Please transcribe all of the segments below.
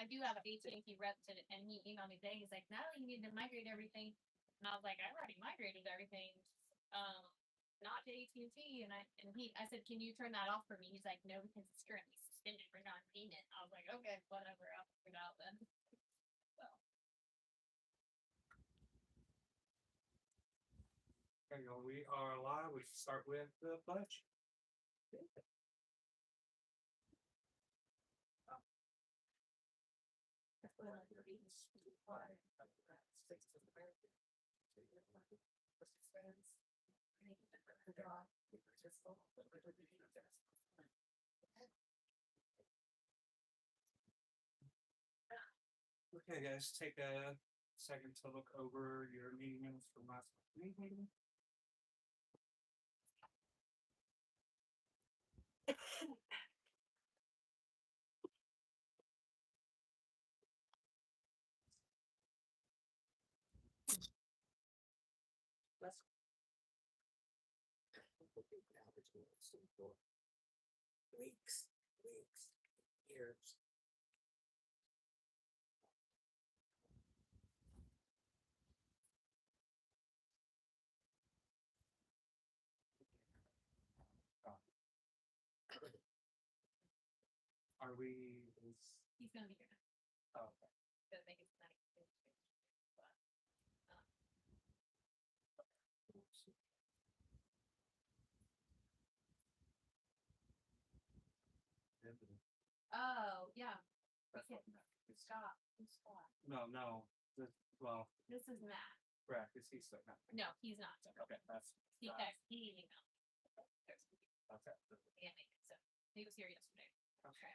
I do have an AT&T rep and he emailed me today. He's like, Natalie, you need to migrate everything. And I was like, I've already migrated everything. Um, not to AT&T. I said, can you turn that off for me? He's like, no, because it's currently suspended for non-payment. I was like, okay, whatever. I'll figure it out then. So. Okay, we are live. We start with the pledge. Okay, guys, take a second to look over your meeting minutes from last meeting. Weeks, years. Are we? He's gonna be here now. Oh, okay. Gonna make it tonight. Oh yeah. Scott. No. Well, this is Matt. correct. Is he stuck? No, he's not. Okay, that's he texted. He emailed. okay. Yeah, so he was here yesterday. Okay.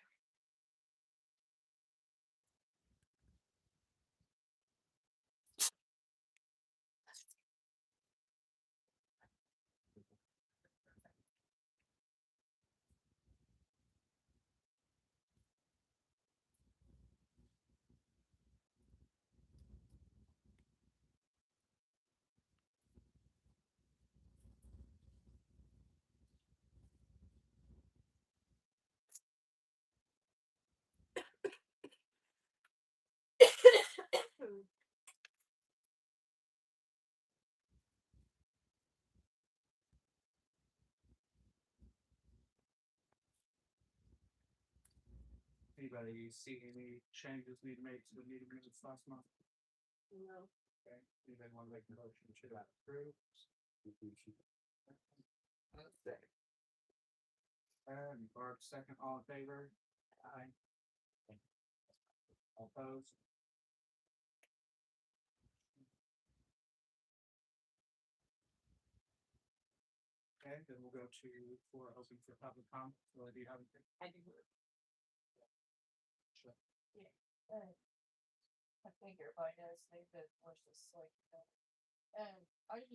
Anybody see any changes need to make to the meeting minutes last month? No. Okay. Anybody want to make a motion to that approve? Okay. Barb, second, all in favor? Aye. All opposed? Okay, then we'll go to for open for public comment. Well, do you have anything? I do. Sure. Yeah. I think everybody knows they've been delicious like that. And I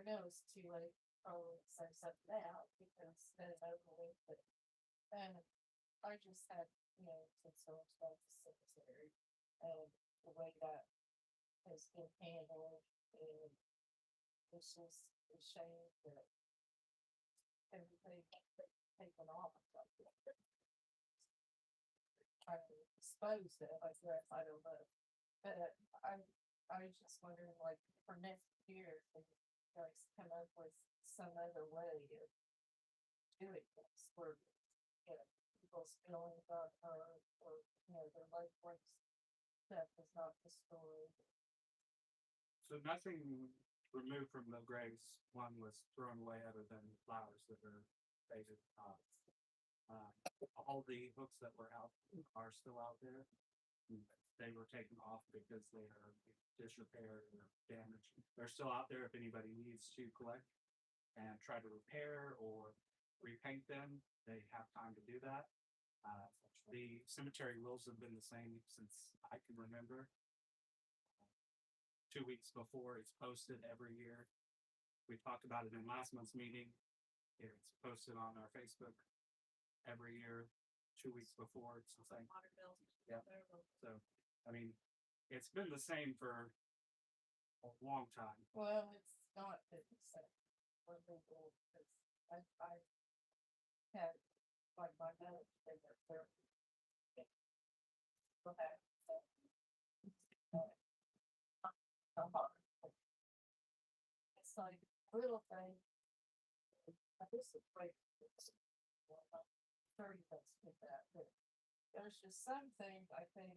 know it's too late probably to say something now because then it's over with, but I just had, concerns about the secretary and the way that has been handled, and it's just a shame that everything taken off. I suppose that I guess I don't know, but I was just wondering, like, for next year, if you guys come up with some other way of doing this where people's feelings are hurt, or their loved ones stuff is not destroyed. So nothing removed from the graves. One was thrown away other than flowers that are faded off. All the hooks that were out are still out there. They were taken off because they are disrepaired or damaged. They're still out there if anybody needs to collect and try to repair or repaint them. They have time to do that. The cemetery rules have been the same since I can remember. 2 weeks before it's posted every year. We talked about it in last month's meeting. It's posted on our Facebook every year, 2 weeks before. It's the same. Yeah. So, I mean, it's been the same for a long time. Well, it's not that it's illegal because I had like my notes in there still have. Hard. It's like little thing. I guess it's like 30 minutes with that, but there's just some things I think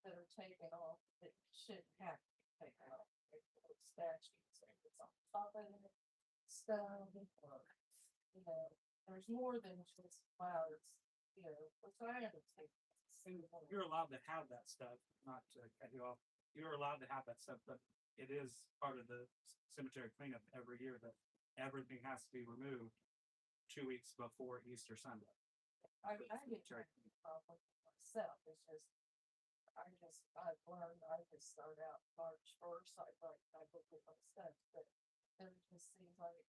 that are taken off that shouldn't have to be taken off. Like the statues, like it's on top of it, stone, or, there's more than just flowers, which I understand. You're allowed to have that stuff, not to cut you off. You're allowed to have that stuff, but it is part of the cemetery cleanup every year that everything has to be removed 2 weeks before Easter Sunday. I get trying to be problem myself. It's just, I've learned, I just start out March 1st, I look at my stuff, but then it just seems like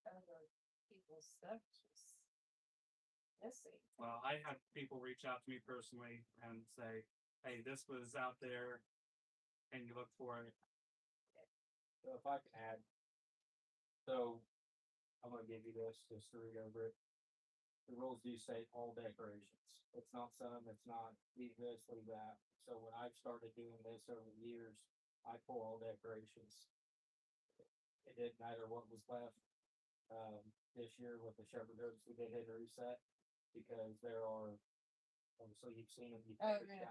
other people's stuff just missing. Well, I had people reach out to me personally and say, hey, this was out there, and you look for it. So if I can add, so I'm gonna give you this just to read over it. The rules do say all decorations. It's not some, it's not leave this, leave that. So when I've started doing this over the years, I pull all decorations. It didn't matter what was left. This year with the shepherd oaks, we did hit a reset because there are, obviously you've seen them. Oh, yeah.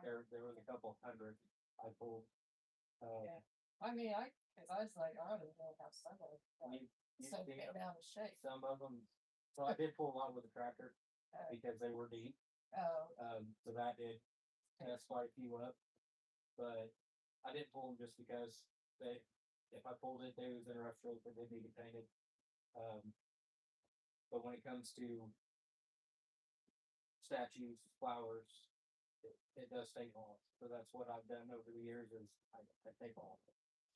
There was a couple hundred I pulled. Yeah. I mean, cause I was like, I don't even know how some of them, You've some seen came them. out of shape. Some of them, so I did pull a lot with the tractor because they were deep. Oh, So that did test quite a few up. But I didn't pull them just because if I pulled it, they was in a rough shape and they needed painted. But when it comes to statues, flowers, it does take off. So that's what I've done over the years is I take off.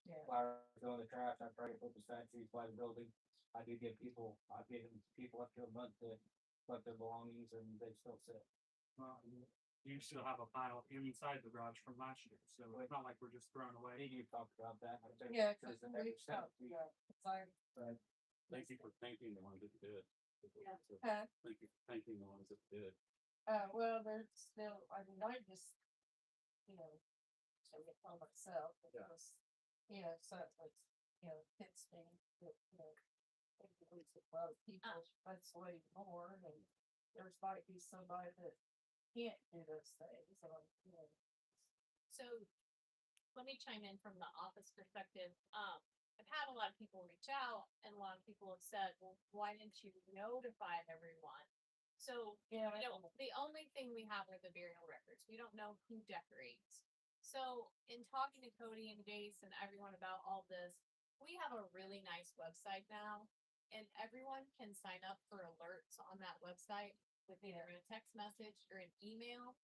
yeah. Flowers go in the trash. I try to put the statues by the building. I've given people up to a month to collect their belongings and they still sit. Well, you still have a pile inside the garage from last year, so it's not like we're just throwing I away. think you talked about that. I think Yeah, there's cause an we extra step. yeah, it's like, Thank you for thanking the ones that did. huh? Thank you for thanking the ones that did. Well, there's still, I mean, I just, to get on myself, because, so it's, hits me, that, well, people, that's way more, and there's might be somebody that can't do those things, or, So let me chime in from the office perspective. I've had a lot of people reach out and a lot of people have said, well, why didn't you notify everyone? So, the only thing we have are the burial records. We don't know who decorates. So in talking to Cody and Jace and everyone about all this, we have a really nice website now and everyone can sign up for alerts on that website with either a text message or an email.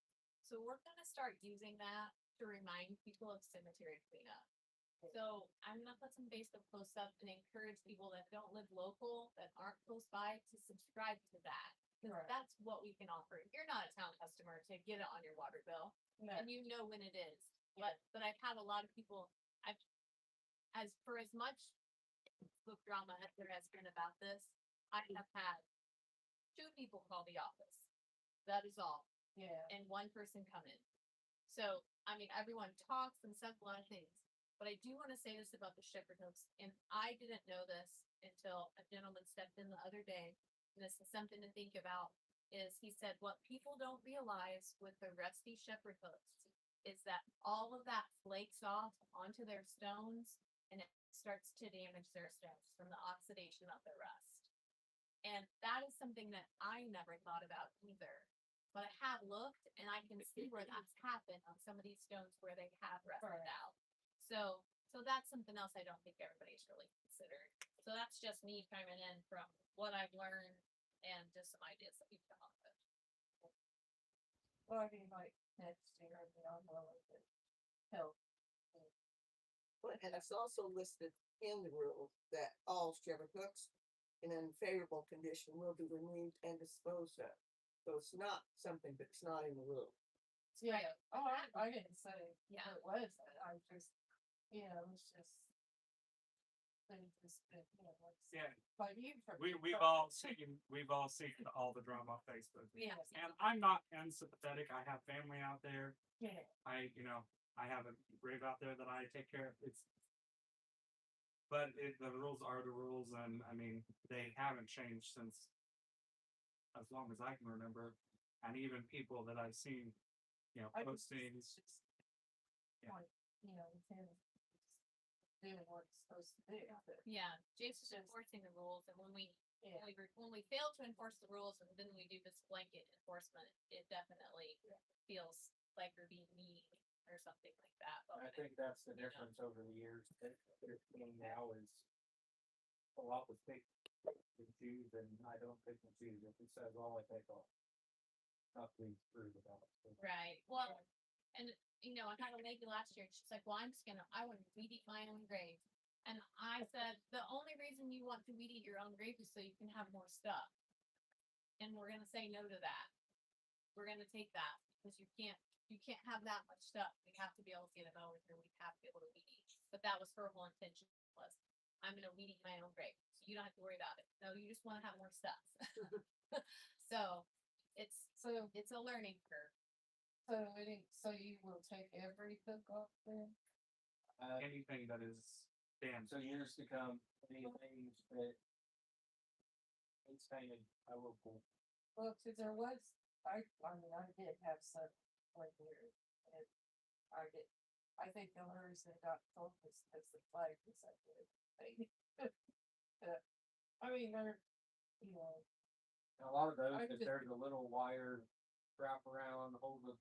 So we're gonna start using that to remind people of cemetery cleanup. So I'm gonna put some Facebook posts up and encourage people that don't live local, that aren't close by, to subscribe to that. Cause Right. that's what we can offer. If you're not a town customer, to get it on your water bill and you know when it is. But I've had a lot of people, as much book drama as there has been about this, I have had 2 people call the office. That is all. yeah, And 1 person come in. So, I mean, everyone talks and says a lot of things, but I do want to say this about the shepherd hooks, and I didn't know this until a gentleman stepped in the other day, and this is something to think about, is he said, what people don't realize with the rusty shepherd hooks is that all of that flakes off onto their stones, and it starts to damage their stones from the oxidation of the rust. And that is something that I never thought about either. But I have looked and I can see where that's happened on some of these stones where they have rusted Right. out. So that's something else I don't think everybody's really considered. So that's just me chiming in from what I've learned and just some ideas that we've come up with. well, I mean, like, next year, I'm willing to help. And it's also listed in the rule that all shepherd hooks in unfavorable condition will be removed and disposed of. So it's not something that's not in the rule. Yeah, oh, I didn't say Yeah. it was, I was just, it's just, they just, you know, like. Yeah, But you. we've all seen all the drama on Facebook. Yeah. And I'm not unsympathetic. I have family out there. Yeah, I have a grave out there that I take care of. But the rules are the rules, and I mean, they haven't changed since as long as I can remember. And even people that I've seen, I just- postings. it's Yeah. like, you know, with him doing what he's supposed to do, but, Yeah, Jason's Just- enforcing the rules, and yeah. when we fail to enforce the rules, and then we do this blanket enforcement, it definitely feels like we're being mean or something like that. But I when think that's the difference over the years, that they're seeing now is a lot with pick and choose, and I don't pick and choose, if it says all I take off. Not to be rude about it. Right, well, and, I had a lady last year, and she's like, well, I want to weed eat my own grave. And I said, the only reason you want to weed eat your own grave is so you can have more stuff. And we're gonna say no to that. We're gonna take that, because you can't have that much stuff. We have to be able to get it over here, we have to be able to weed eat. But that was her whole intention, was, I'm gonna weed eat my own grave, so you don't have to worry about it. No, you just wanna have more stuff. So, it's a learning curve. So you will take every hook off then? Anything that is damaged. So years to come, anything that it's painted, I will pull. Well, cause there was, I mean, I did have some one year, and I think the only reason it got told was because the flag was up there. I mean, they're, And a lot of those, I if just- there's a little wire wrap around, hold the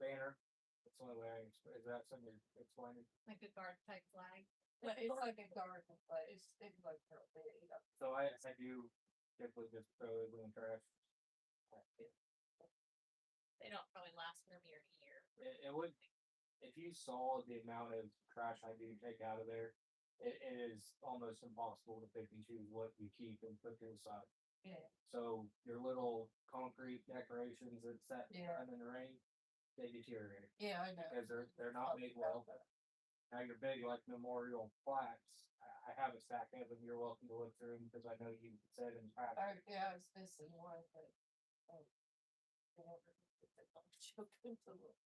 banner, that's the only way I can explain, is that something you're explaining? Like a guard type flag. but it's like a garden, but it's like real big, So I do typically just throw it in the trash. They don't probably last from year to year. It would, if you saw the amount of trash I do take out of there, it is almost impossible to pick and choose what you keep and put to the side. Yeah, So your little concrete decorations that set Yeah. in the rain, they deteriorate yeah, I know. because they're not made well. Now your big like memorial plaques, I have a stack of them. You're welcome to look through them because I know you said in the past. Yeah, I was missing one, but, whatever. I'm joking to look.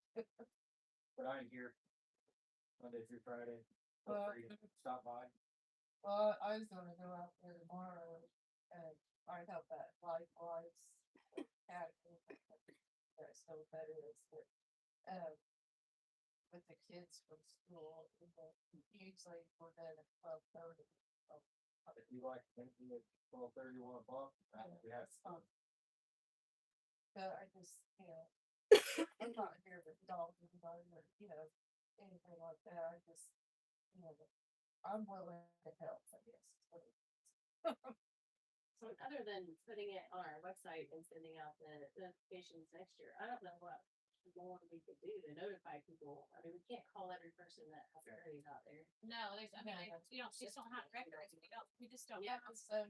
But I'm here Monday through Friday. Feel Well, free to stop by. Well, I was gonna go out there tomorrow and find out that likewise cat. They're so better is that, with the kids from school, usually we're done at 12:30. If you like maybe at 12:30, 1 o'clock, we have fun. But I just, I'm not here with dogs or, anything like that. I just, I'm willing to help, I guess. is what it is. So other than putting it on our website and sending out the notifications next year, I don't know what more we could do to notify people. I mean, we can't call every person that has a grave out there. No, there's, I mean, No. we just don't have records, we just don't Yeah, have, so,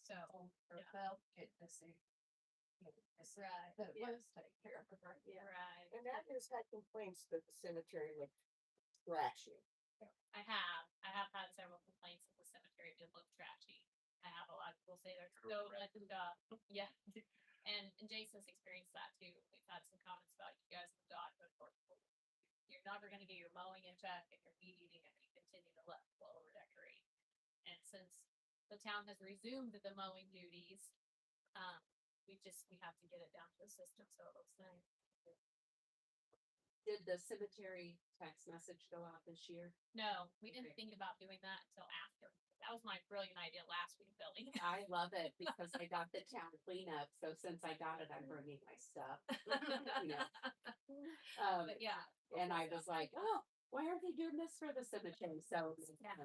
so, or yeah. they'll get to see. Right, That yeah. was take care of it, right? Yeah. right. And that has had complaints that the cemetery looked trashy. I have had several complaints that the cemetery did look trashy. I have a lot of people say they're so messed up. Yeah. And Jason's experienced that too. We've had some comments about you guys and the dog, but of course, you're never gonna get your mowing in check and your weed eating if you continue to let people over decorate. And since the town has resumed the mowing duties, we have to get it down to the system, so it looks nice. Did the cemetery text message go out this year? No, we didn't Okay. think about doing that until after. That was my brilliant idea last week, Billy. I love it because I got the town cleanup, so since I got it, I'm bringing my stuff. Yeah. But yeah. And I was like, oh, why aren't they doing this for the cemetery? So Yeah.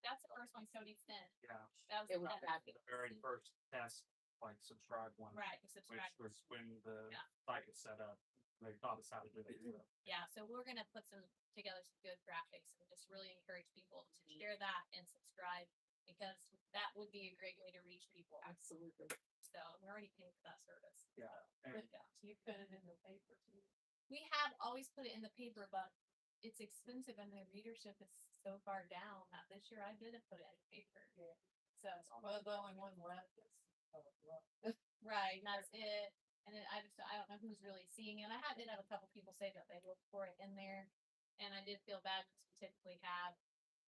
That's the first one Cody sent. Yeah. That was. It was the- fabulous. The very first test, like subscribe one. Right, you Which subscribe. was when the Yeah. site was set up. They taught us how to do it. Yeah, so we're gonna put together some good graphics and just really encourage people to share that and subscribe. Because that would be a great way to reach people. Absolutely. So we're already paying for that service. Yeah. So, And yeah. You put it in the paper too. We have always put it in the paper, but it's expensive and the readership is so far down that this year I didn't put it in the paper. Yeah. So, Well, the only one left is, right, and that's it. And then I don't know who's really seeing it. I did have a couple people say that they looked for it in there. And I did feel bad because we typically have,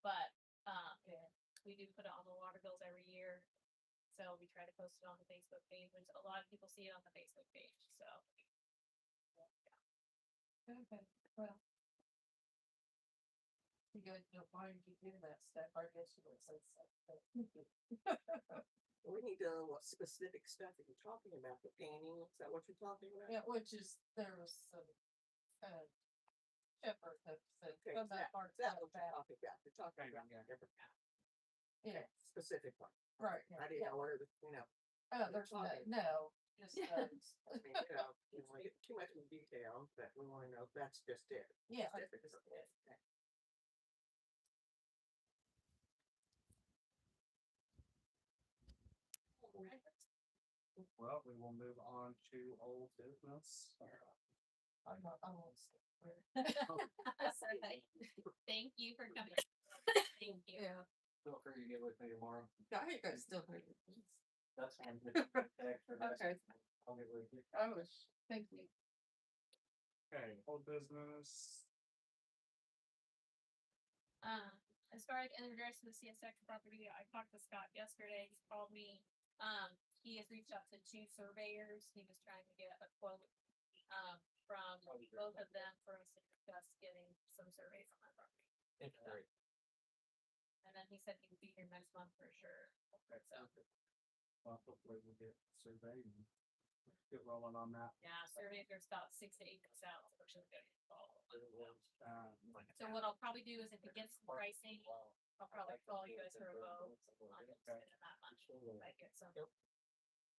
but, yeah. we do put it on the water bills every year. So we try to post it on the Facebook page, which a lot of people see it on the Facebook page, so. Okay, well. You guys don't mind you do that stuff, I guess you would say something. We need to know what specific stuff are you talking about, the painting, is that what you're talking about? Yeah, which is, there was some, shepherd that said, Okay, come that part, is that what you're about, talking about? You're talking about different yeah, specific one. right, I didn't know where the, there's no, just those. I mean, you don't wanna get too much in detail, but we wanna know if that's just it. Yeah. Specific is it. Okay. Well, we will move on to old business. I'm not, I won't say where. Thank you for coming. Thank you. Yeah, Feel free to get with me tomorrow. I think I still hear you. That's fine. Okay. I'll get with you. I wish, thank you. Okay, old business. As far as in regards to the CSX property, I talked to Scott yesterday, he called me, he has reached out to 2 surveyors, he was trying to get a quote, from both of them for us to discuss getting some surveys on that property. It's great. And then he said he would be here next month for sure, so, Well, hopefully we'll get surveyed and get rolling on that. yeah, surveys are about 6 to 8 weeks out, so we're just gonna get involved. So Um, what I'll probably do is if it gets some pricing, I'll probably call you guys for a vote on it, spending that much, if I get some.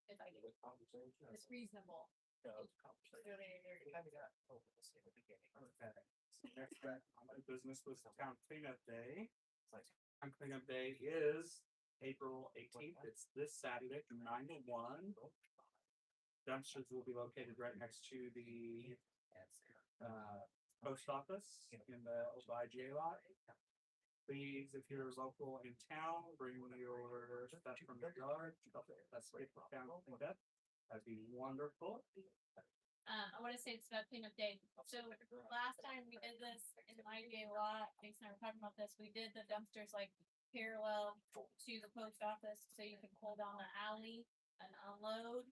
If I get, it's reasonable. Okay. Next back on my business was town cleanup day. Town cleanup day is April 18th. It's this Saturday from 9 to 1. Dumpsters will be located right next to the post office in the old IGA lot. Please, if you're local in town, bring your stuff from the yard. That's great for town cleanup. That'd be wonderful. I wanna say it's about cleanup day. So last time we did this in my day lot, Jason and I were talking about this, we did the dumpsters like parallel to the post office, so you can pull down the alley and unload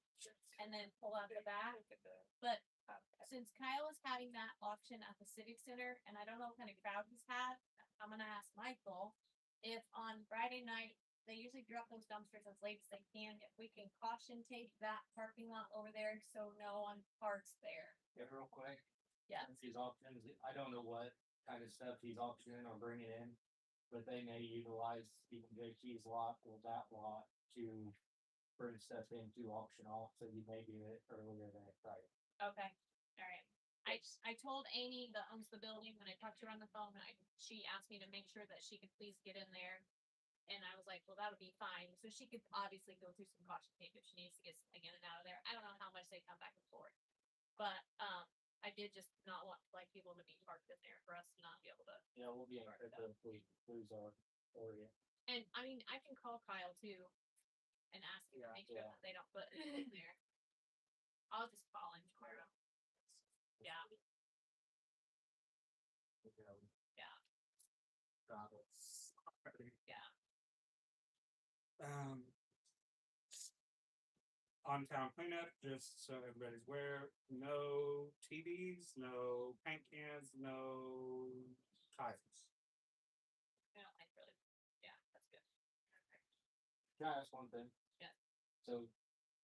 and then pull out the back. But since Kyle is having that auction at the Civic Center, and I don't know what kind of crowd he's had, I'm gonna ask Michael if on Friday night, they usually drop those dumpsters as late as they can, if we can caution tape that parking lot over there so no one parks there. Yeah, real quick. Yeah. Since he's auctions, I don't know what kind of stuff he's auctioning or bringing in, but they may utilize even JT's lot or that lot to bring stuff into auction off, so you may do it earlier than Friday. Okay, alright. I told Amy that owns the building, when I talked to her on the phone, she asked me to make sure that she could please get in there. And I was like, well, that would be fine, so she could obviously go through some caution tape if she needs to get something in and out of there. I don't know how much they come back and forth. But, I did just not want like people to be parked in there for us to not be able to. Yeah, we'll be in crypto if we lose our area. And I mean, I can call Kyle too and ask him to make sure that they don't put it in there. I'll just call him tomorrow. Yeah, yeah, Got it. yeah. On town cleanup, just so everybody's aware, no TVs, no paint cans, no tires. I don't think really, yeah, that's good. Can I ask one thing? Yeah. So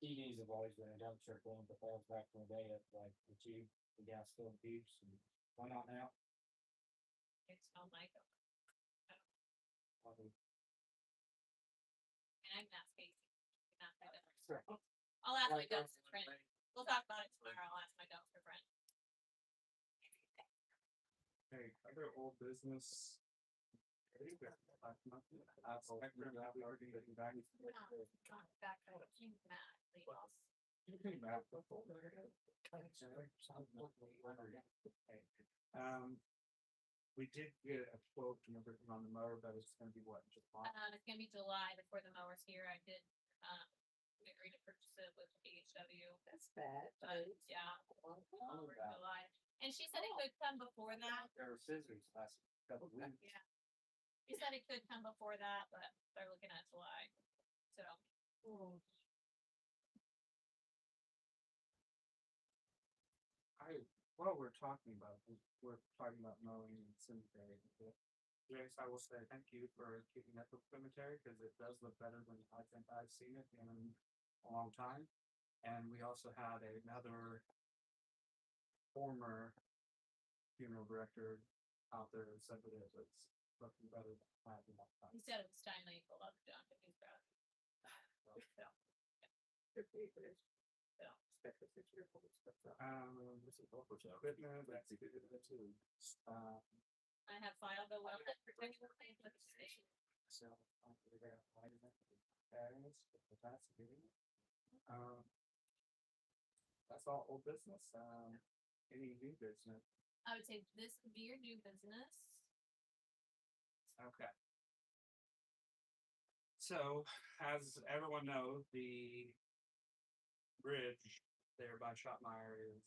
TVs have always been a dumpster thing, but that was back in the day of like the tube, the gas filled tubes, and why not now? It's not like, and Probably- I can ask Casey. Not that ever. Sure. I'll ask my Like, dumpster friend. We'll talk about it tomorrow. I'll ask my dumpster friend. Hey, other old business. That's Spectrum, that we already getting back. Back to what you, Matt, leave us. we did get a quote and everything on the mower, but it's gonna be what, July? It's gonna be July before the mower's here. I did, agree to purchase it with BHW, That's bad. but yeah, over July. And she said it could come before that. There were scissors last couple of weeks. Yeah. She said it could come before that, but they're looking at July. So, While we're talking about, mowing and cemetery. Jace, I will say thank you for keeping up with cemetery, because it does look better than I think I've seen it in a long time. And we also had another former funeral director out there that said that it was looking better than I had in that time. he said it was time they pulled up John, but he's proud. So, Equipment, that's good, that too. I have filed a wellness protection claim with the state. So, I'll figure out why that is, but that's good. That's all old business, any new business? I would say this would be your new business. Okay. So, as everyone knows, the bridge there by Shopmeyer is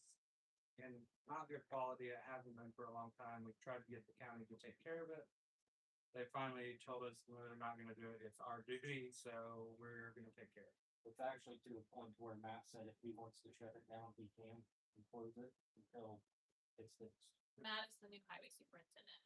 in not good quality. It hasn't been for a long time. We've tried to get the county to take care of it. They finally told us we're not gonna do it. It's our duty, so we're gonna take care of it. It's actually to the point where Matt said if he wants to shut it down, he can and close it until it's fixed. Matt is the new highway superintendent.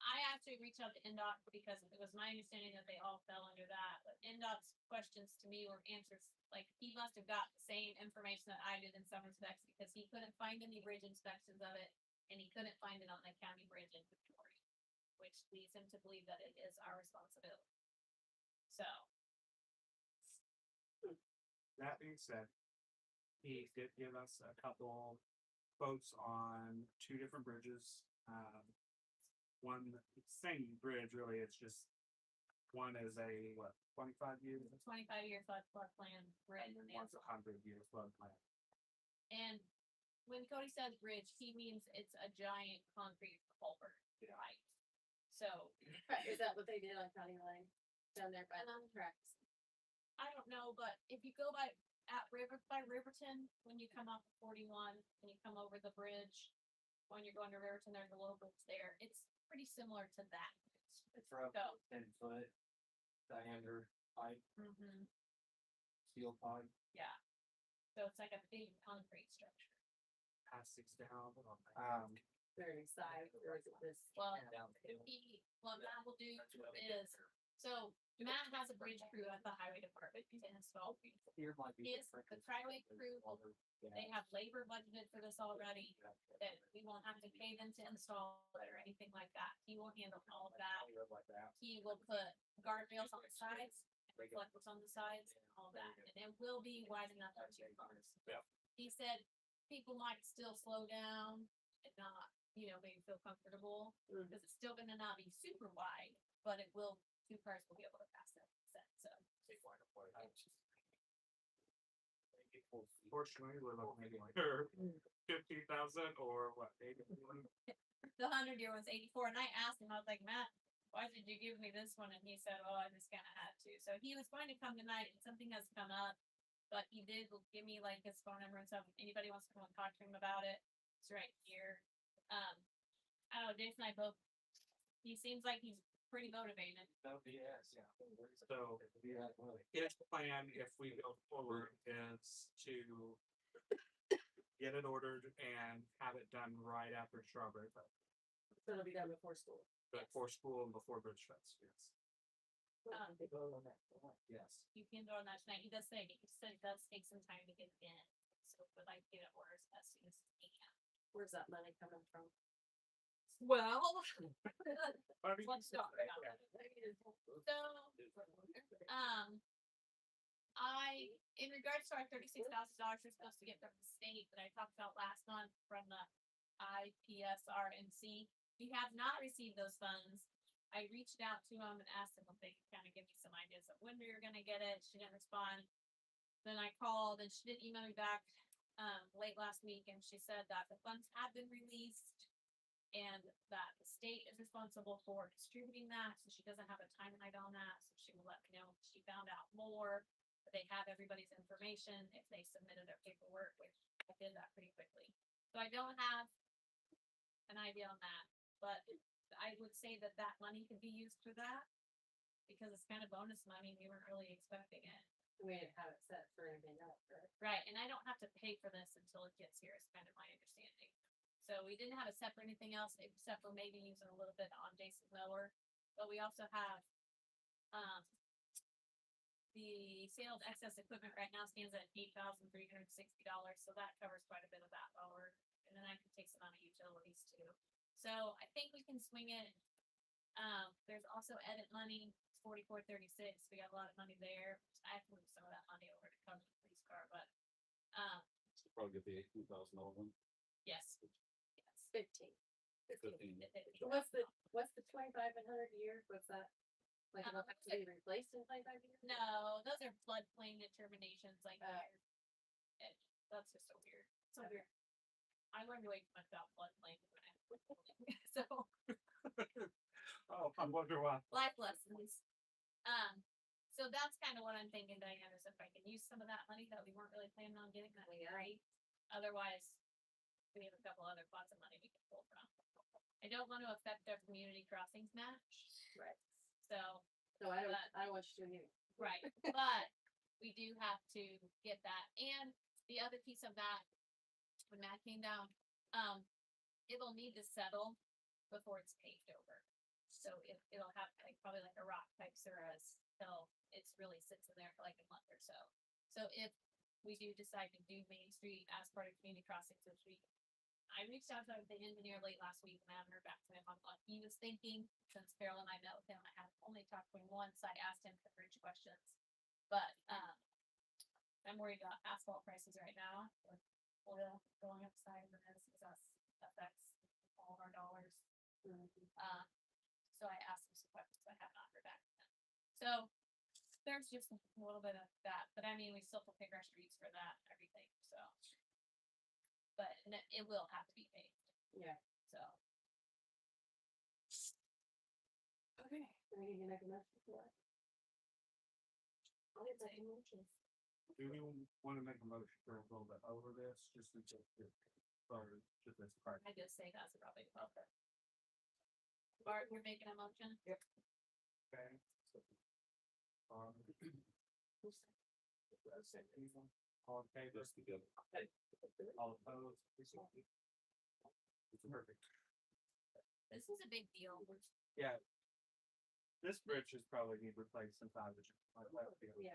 I actually reached out to NDOT because it was my understanding that they all fell under that, but NDOT's questions to me were answers, like, he must have got the same information that I did in some respects, because he couldn't find any bridge inspections of it, and he couldn't find it on the county bridge inventory, which leads him to believe that it is our responsibility. So, That being said, he did give us a couple quotes on two different bridges. One, same bridge really, it's just, one is a, what, 25 year? 25-year flood plan bridge, And one's 100 year flood plan. and when Cody says bridge, he means it's a giant concrete culvert, Yeah. right? So, Is that what they did on County Line down there by the tracks? I don't know, but if you go by Riverton, when you come off of 41 and you come over the bridge, when you're going to Riverton, there's a little bridge there. It's pretty similar to that. It's roughly So, 10-foot diameter pipe, mhm, steel pipe. yeah. So it's like a big concrete structure. Pass these down. Very side, or is it this? Well, down the hill. what Matt will do is, so Matt has a bridge crew at the highway department to install. Here might be. Is the highway crew, they have labor budgeted for this already, that we won't have to pay them to install it or anything like that. He will handle all of that. He will put guardrails on the sides, reflectors on the sides, all of that, and it will be wide enough for 2 cars. Yeah. He said people might still slow down and not, maybe feel comfortable, because it's still gonna not be super wide, but it will, 2 cars will be able to pass that set, so. Fortunately, we're looking at like 50,000 or what, 80? The 100-year was 84, and I asked him, I was like, Matt, why did you give me this one? And he said, oh, I just kind of had to. So he was going to come tonight, and something has come up, but he did give me like his phone number and stuff. If anybody wants to come and talk to him about it, it's right here. I don't know, Jason and I both, he seems like he's pretty motivated. So, yes, yeah. So, Yeah. his plan, if we go forward, is to get it ordered and have it done right after Strawberry Fest. So it'll be done before school. Before school and before Bridge Fest, yes. They go on that. Yes. You can go on that tonight. He said it does take some time to get it in. So we'd like to get it orders as soon as we can. Where's that money coming from? Well, But let's talk about it. So, in regards to our $36,000 we're supposed to get from the state that I talked about last month from the IPSRMC, we have not received those funds. I reached out to them and asked them if they could kind of give me some ideas of when we were gonna get it. She didn't respond. Then I called and she didn't email me back. late last week, and she said that the funds have been released and that the state is responsible for distributing that, so she doesn't have a timeline on that, so she will let me know if she found out more. But they have everybody's information if they submitted their paperwork, which I did that pretty quickly. So I don't have an idea on that, but I would say that that money could be used for that. Because it's kind of bonus money, we weren't really expecting it. We didn't have it set for anything else, right? Right, and I don't have to pay for this until it gets here, is kind of my understanding. So we didn't have it set for anything else, except for maybe using a little bit on Jason's mower. But we also have, the sale of excess equipment right now stands at $8,360, so that covers quite a bit of that mower. And then I can take some out of utilities too. So I think we can swing it. There's also edit money, it's 4436. We got a lot of money there. I have to move some of that money over to cover the police car, but Should probably get the $18,000 one. yes. 15. 15. What's the 2,500 a year? What's that? Like, it'll have to be replaced in 25 years? No, those are floodplain determinations, like that's just so weird. So weird. I learned way too much about floodplain when I so Oh, I wonder why. life lessons. So that's kind of what I'm thinking, Diana, is if I can use some of that money that we weren't really planning on getting, that'd be great. Otherwise, we have a couple other pots of money we can pull from. I don't want to affect our community crossings match, Right. so, So I don't want you to do it. right, but we do have to get that. And the other piece of that, when that came down, it'll need to settle before it's paved over. So it'll have like probably like a rock type surface till it's really sits in there for like a month or so. So if we do decide to do Main Street as part of community crossings this week, I reached out to the engineer late last week and I haven't heard back from him on what he was thinking. Since Carol and I met with him, I have only talked to him once. I asked him for bridge questions, but I'm worried about asphalt prices right now with oil going up skyrocketing because that affects all of our dollars. So I asked him some questions. I have not heard back from him. So there's just a little bit of that, but I mean, we still have to pick our streets for that, and everything, so. But it will have to be paved, Yeah. so. Okay. We need to make a motion for that. I'll get that motion. Do we want to make a motion for a little bit over this, just to or just this part? I just say that's probably about it. Bart, you're making a motion? Okay. So, All in favor? Just together. All opposed? It's perfect. This is a big deal. Yeah. This bridge is probably need replaced sometime. Yeah.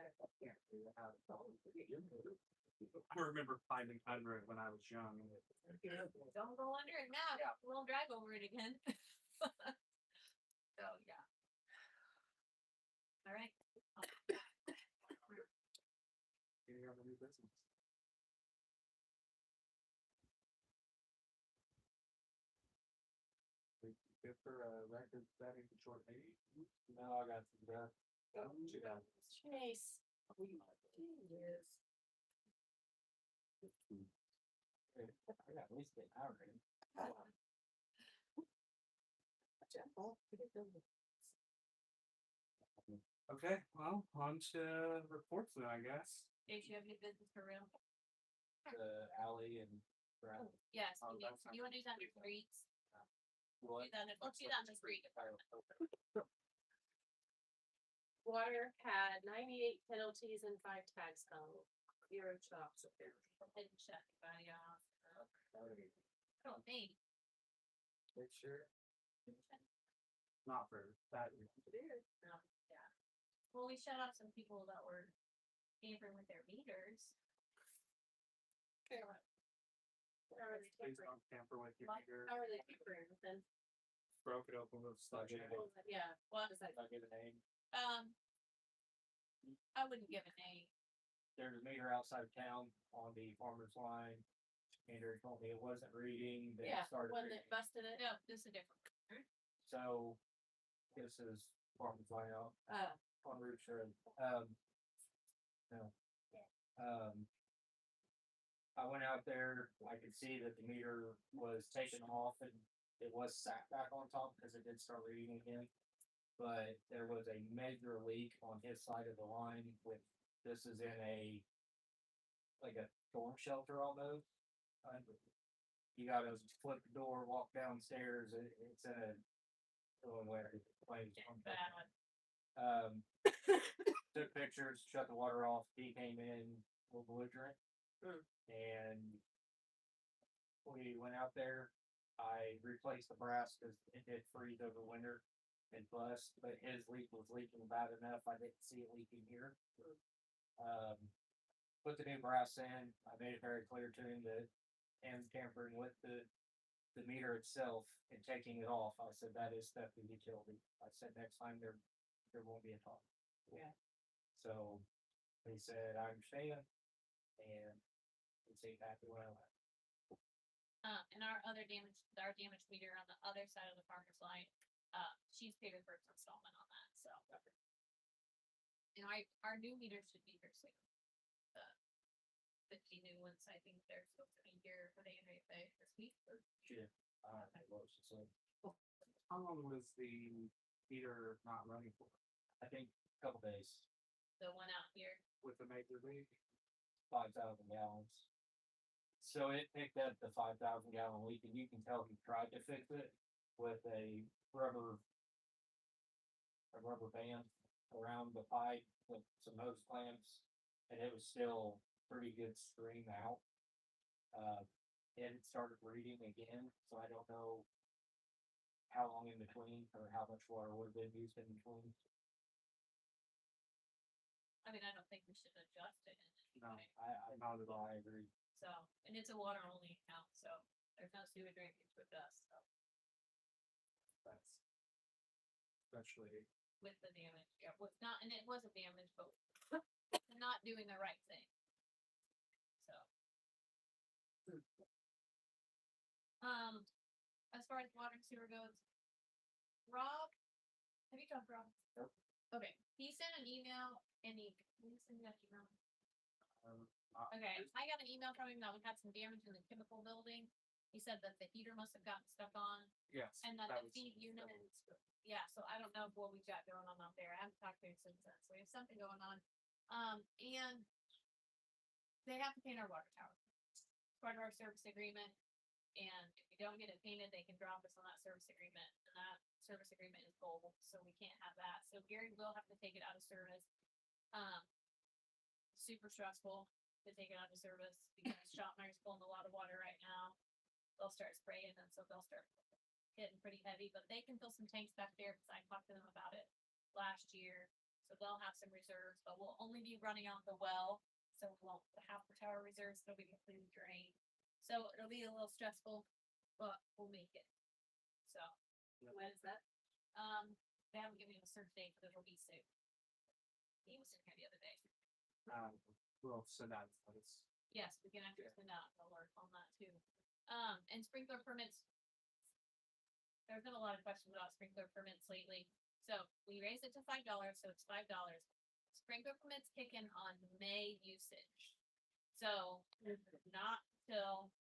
I remember finding under it when I was young. Don't go under it now. Yeah. We'll drive over it again. So, yeah. All right. Any other new business? Good for record setting short meeting? No, I got some stuff. Yeah. Chase. Yes. I got at least an hour in. Okay, well, on to reports then, I guess. Dave, you have any business for real? The alley and. Yes, Oh, you that's not- wanna do that in the streets? What? Let's do that in the street. Water had 98 penalties and 5 tags hung. 0 stops. Didn't shut anybody off. I don't think. Make sure. Not for that. No, yeah. Well, we shut off some people that were tampering with their meters. Please don't tamper with your meter. How are they tampering with them? Broke it open with sludge. in it. Yeah. What? Is that? I'll give a name. I wouldn't give a name. There's a meter outside of town on the farmer's line. Meter told me it wasn't reading. Then it Yeah, started one reading. that busted it. No, this is a different. So this is farmer's line out on Route sure. No. I went out there, I could see that the meter was taken off and it was sat back on top because it did start reading again. But there was a major leak on his side of the line with, this is in a, like a storm shelter almost. You gotta flip the door, walk downstairs, it's in a, oh, where it's Bad. Took pictures, shut the water off, he came in, a little belligerent. Hmm. And we went out there, I replaced the brass because it did freeze over winter and bust, but his leak was leaking bad enough, I didn't see it leaking here. Put the new brass in, I made it very clear to him that him tampering with the meter itself and taking it off, I said, that is theft of utility. I said, next time there won't be a talk. Yeah. So he said, I understand, and he seemed happy when I left. And our damage meter on the other side of the farmer's line, she's paid her first installment on that, so. And our new meters should be here soon. The 50 new ones, I think they're supposed to be here for the end of this week. Shit, I don't know what she said. How long was the heater not running for? I think a couple days, The one out here, With the major leak? 5,000 gallons. So it picked up the 5,000 gallon leak, and you can tell he tried to fix it with a rubber band around the pipe with some hose clamps, and it was still pretty good stream out. And it started reading again, so I don't know how long in between or how much water would have been used in between. I mean, I don't think we should adjust it. No, I not at all. I agree. So, and it's a water only account, so there's no sewer drainage with us, so, That's especially, with the damage, yeah, was not, and it wasn't damage, but not doing the right thing. So. As far as water and sewer goes, Rob, have you talked to Rob? Nope. Okay, he sent an email and he sent that email. um, Okay, I got an email from him that we had some damage in the chemical building. He said that the heater must have gotten stuck on yes. and that that the was- feed unit, that was- yeah, so I don't know what we got going on out there. I haven't talked to him since then, so we have something going on. And they have to paint our water tower. It's part of our service agreement. And if we don't get it painted, they can drop us on that service agreement, and that service agreement is gold, so we can't have that. So Gary will have to take it out of service. Super stressful to take it out of service because Shopmire's pulling a lot of water right now. They'll start spraying, and so they'll start hitting pretty heavy, but they can fill some tanks back there because I talked to them about it last year. So they'll have some reserves, but we'll only be running out the well, so we won't have the tower reserves, it'll be completely drained. So it'll be a little stressful, but we'll make it. So, When is that? they haven't given me a certain date, but it'll be soon. He was in here the other day. We'll send out notice. Yes, we can actually send out an alert on that too. And sprinkler permits. There's been a lot of questions about sprinkler permits lately. So we raised it to $5, so it's $5. Sprinkler permits kick in on May usage. So not till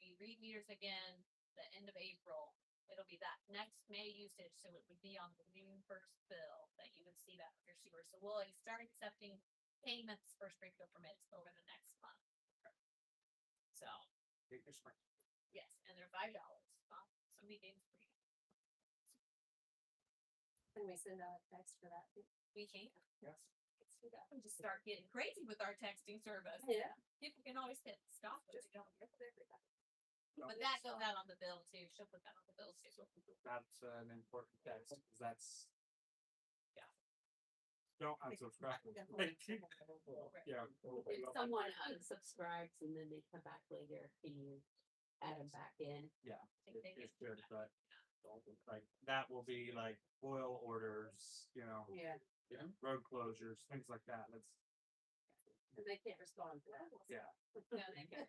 we read meters again, the end of April. It'll be that next May usage, so it would be on the June 1st bill that you would see that with your sewer. So we'll start accepting payments for sprinkler permits over the next month. So, Get your spring. yes, and they're $5. Somebody gave us free. Can we send out a text for that? We can. Yes. Let's do that. We just start getting crazy with our texting service. Yeah. People can always hit stop, but they don't. No, But that goes out on the bill too. She'll put that on the bill too. That's an important text, because that's. Yeah. Don't unsubscribe. Yeah. If someone unsubscribes and then they come back later, can you add them back in? Yeah, I think they it's can do good, that. but like, that will be like oil orders, Yeah. road closures, things like that. That's, And they can't respond to that. yeah. No, they can.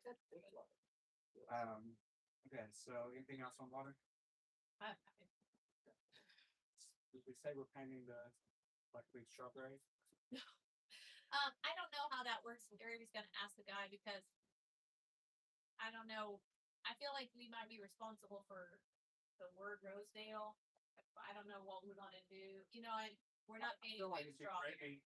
Okay, so anything else on water? Did we say we're painting the blackleaf strawberry? I don't know how that works. Gary was gonna ask the guy because don't know, I feel like we might be responsible for the word Rosedale. I don't know what we wanna do, you know, we're not I painting feel like big if you straw. create a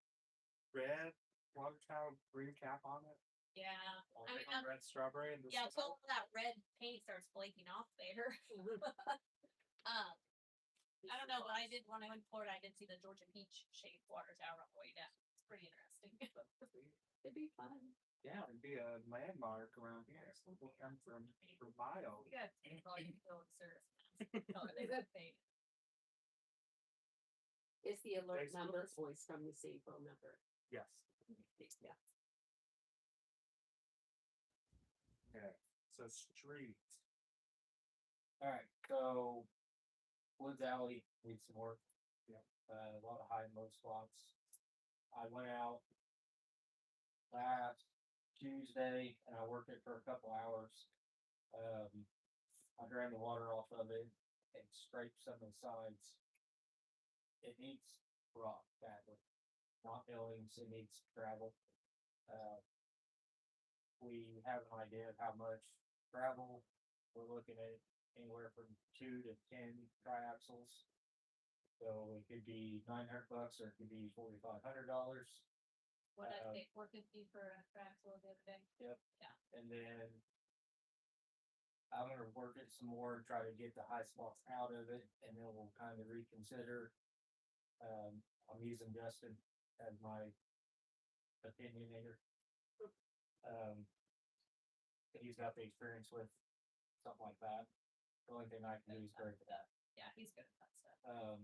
red water tower green cap on it, Yeah, or I take mean, on red strawberry and just. yeah, until that red paint starts flaking off there. I don't know, but I did, when I went to Florida, I did see the Georgia Peach shaped water tower on the way down. It's pretty interesting. It'd be fun. Yeah, it'd be a landmark around here. People come from miles. You got all you go and serve. Oh, they would paint. Is the alert Facebook. number voice from the city phone number? Yes. Yeah. Okay. So street. Alright, so Woods Alley needs some work. Yeah. A lot of high and low spots. I went out last Tuesday and I worked it for a couple hours. I drained the water off of it and scraped some of the sides. It needs rock badly, not millings, it needs gravel. We have an idea of how much gravel, we're looking at anywhere from 2 to 10 triaxles. So it could be $900 or it could be $4,500. What I Uh, think, 450 for a Traxel the other day. And then I'm gonna work it some more and try to get the high spots out of it, and then we'll kind of reconsider. I'm using Justin as my opinionator. He's got the experience with something like that. The only thing I can do is break it up. Yeah, he's good at that stuff.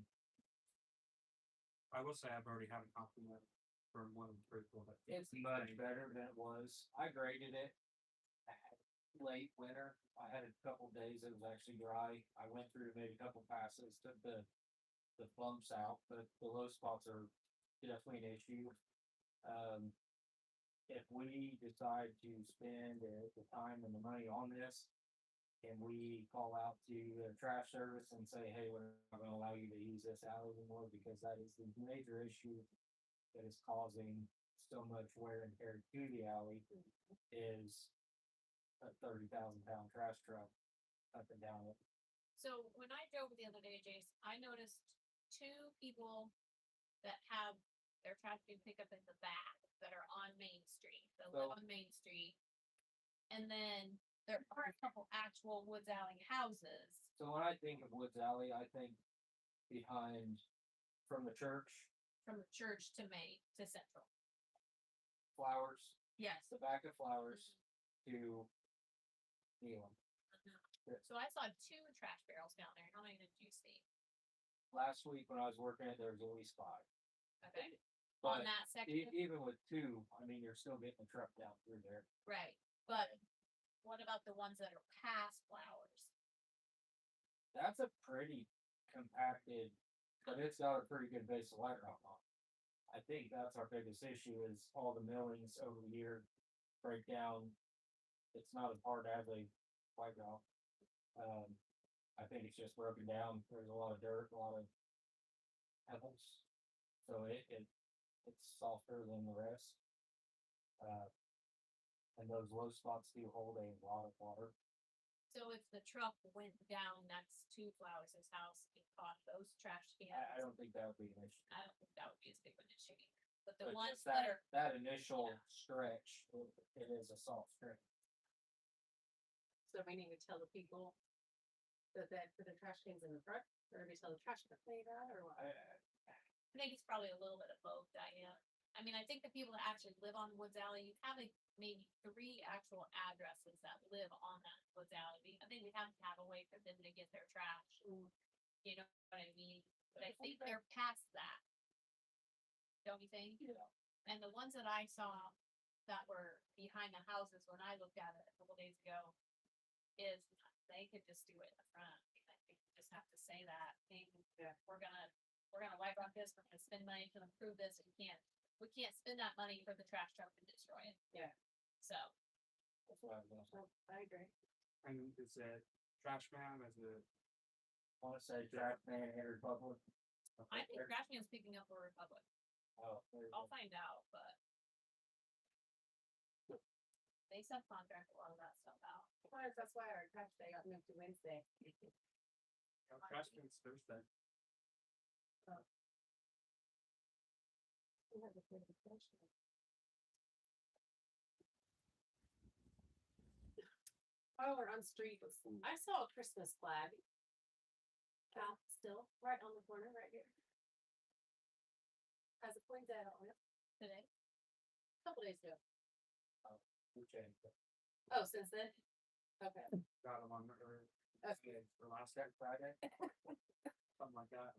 I will say I've already had a compliment from one of the people that. It's much better than it was. I graded it late winter. I had a couple days it was actually dry. I went through, made a couple passes, took the bumps out, but the low spots are definitely an issue. If we decide to spend the time and the money on this, can we call out to the trash service and say, hey, we're not gonna allow you to use this alley anymore, because that is the major issue that is causing so much wear and tear to the alley, is a 30,000-pound trash truck up and down it. So when I drove the other day, Jace, I noticed 2 people that have their trash being picked up in the back that are on Main Street, that live So- on Main Street. And then there are a couple actual Woods Alley houses. So when I think of Woods Alley, I think behind, from the church, From the church to Main, to Central. Flowers, Yes. the back of Flowers to Nealon. So I saw 2 trash barrels down there. How many did you see? Last week when I was working it, there was at least 5. Okay, on But that section, even with 2, I mean, you're still getting the truck down through there. right, but what about the ones that are past Flowers? That's a pretty compacted, but it's got a pretty good base of light rock on it. I think that's our biggest issue, is all the millings over the year break down. It's not as hard as a white rock. I think it's just broken down. There's a lot of dirt, a lot of pebbles. So it's softer than the rest. And those low spots do hold a lot of water. So if the truck went down next to Flowers' house and caught those trash cans, I don't think that would be an issue. I don't think that would be as big of an issue either. But the But ones just that are, that initial Yeah. stretch, it is a soft stretch. So we need to tell the people that put the trash cans in the front, or do we tell the trash to play that, or what? I think it's probably a little bit of both, Diane. I mean, I think the people that actually live on Woods Alley, you have like maybe 3 actual addresses that live on that Woods Alley. I think we have to have a way for them to get their trash. You know what I mean? But I think they're past that. Don't you think? Yeah. And the ones that I saw that were behind the houses when I looked at it a couple days ago is they could just do it in the front. I think you just have to say that, hey, we're gonna wipe out this, we're gonna spend money to improve this, we can't spend that money for the trash truck to destroy it. Yeah. So, That's what I was gonna say. I agree. And is it trash man, is it? Wanna say trash man and Republic? I think Trash Man's picking up for Republic. Oh, there you I'll go. find out, but they subcontract a lot of that stuff out. That's why our trash day got moved to Wednesday. Trash can's Thursday. We have a pretty trash day. While we're on streets, I saw a Christmas flag. Out still, right on the corner, right here. Has a poinsettia on it Today, a couple days ago. We changed it. Oh, since then? Okay. Got them on the, Okay. for last Friday. Something like that.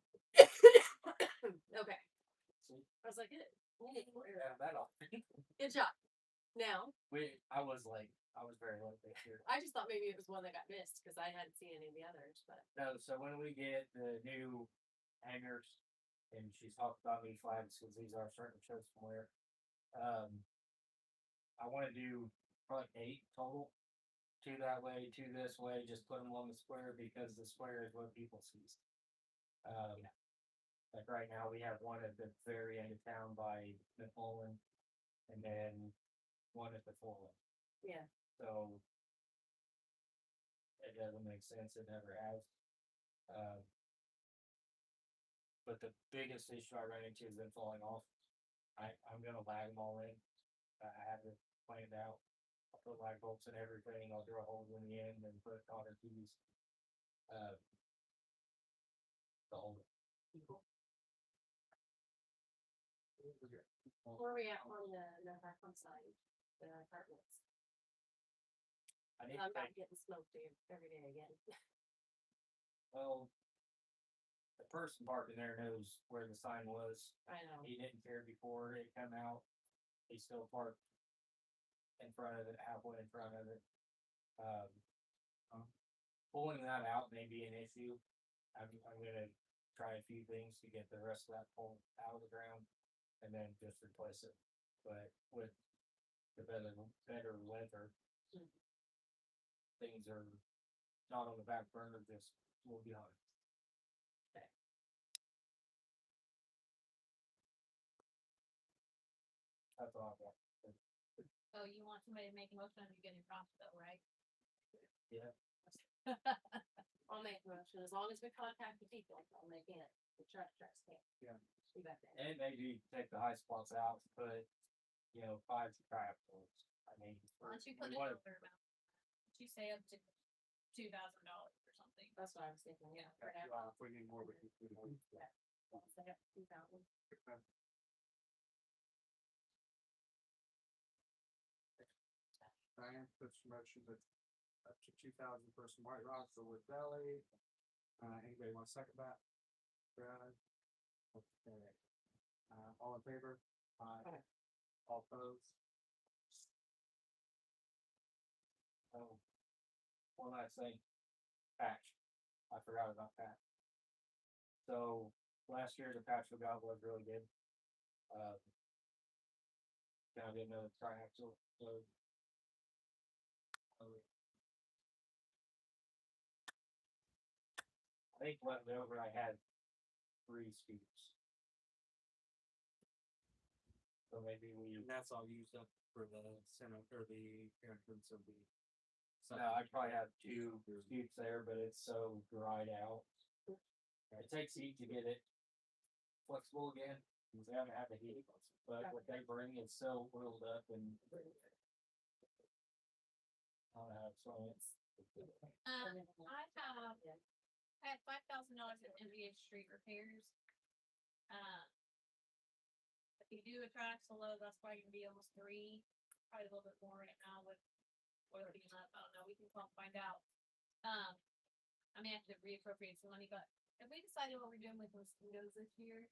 Okay. See? I was like, good. Yeah, that all. Good job. Now, I was very late this year. I just thought maybe it was one that got missed because I hadn't seen any of the others, but. No, so when we get the new hangers, and she's talked about these flags, cause these are starting to show somewhere. I wanna do probably 8 total. 2 that way, 2 this way, just put them along the square because the square is what people sees. Like right now, we have one at the very end of town by McMullen, and then one at the full one. Yeah. So it doesn't make sense, it never has. But the biggest issue I ran into is them falling off. I'm gonna lag them all in. I have it planned out. I'll put lag bolts in everything, I'll drill holes in the end and put cotter keys. To hold it. Where are we at on the no back on side, the apartments? I need I'm to not think, getting smoked every day again. well, the person parking there knows where the sign was. I know. He didn't care before it come out. He still parked in front of it, halfway in front of it. Pulling that out may be an issue. I'm gonna try a few things to get the rest of that pole out of the ground and then just replace it. But with the better weather, things are not on the back burner, just will be on it. Okay. That's all I've got. so you want somebody to make a motion on you getting prompted though, right? Yeah. I'll make a motion, as long as we contact the people, I'll make it, the trucks can't. Yeah. We got that. And maybe take the high spots out, put, 5 trap poles. I mean, Why don't you put we a wanna- dollar amount? Why don't you say up to $2,000 or something? That's what I was thinking, yeah. Right now, If we need more, we can do it. once they have 2,000. Diane puts motion that up to 2,000 for some white rock for Wood Valley. Anybody want to second that? Brad? Okay. All in favor? Aye. All opposed? Oh, one last thing, patch. I forgot about that. So last year the patch we got was really good. Now I didn't know the triaxle, so. I think left over I had 3 scoops. So maybe we. And that's all used up for the center or the entrance of the. No, I probably have 2 scoops there, but it's so dried out. It takes heat to get it flexible again, because they haven't had the heat, but what they bring is so oiled up and. I don't know, so it's. I had $5,000 in MVH street repairs. If you do a track solo, that's probably gonna be almost 3, probably a little bit more right now with oil being up. I don't know, we can call and find out. I may have to reappropriate some money, but have we decided what we're doing with mosquitoes this year?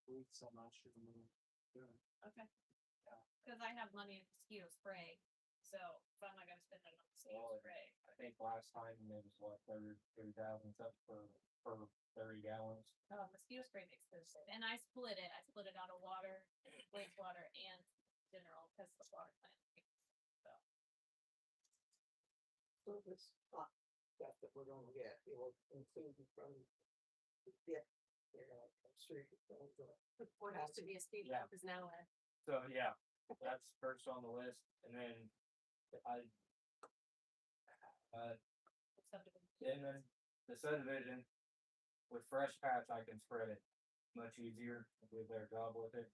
We so much. Okay. Cause I have money in mosquito spray, so if I'm not gonna spend it on mosquito Well, spray. I think last time it was what, 30,000 up per 30 gallons. Mosquito spray makes this, and I split it out of water, wastewater and general, cause the water plant. So, So this hot stuff that we're gonna get, it will include from the dip, I'm sure. Or has to be a speed Yeah. bump is now So, yeah, that's first on the list, and then I, and then the subdivision, with fresh patch, I can spread it much easier, do a better job with it.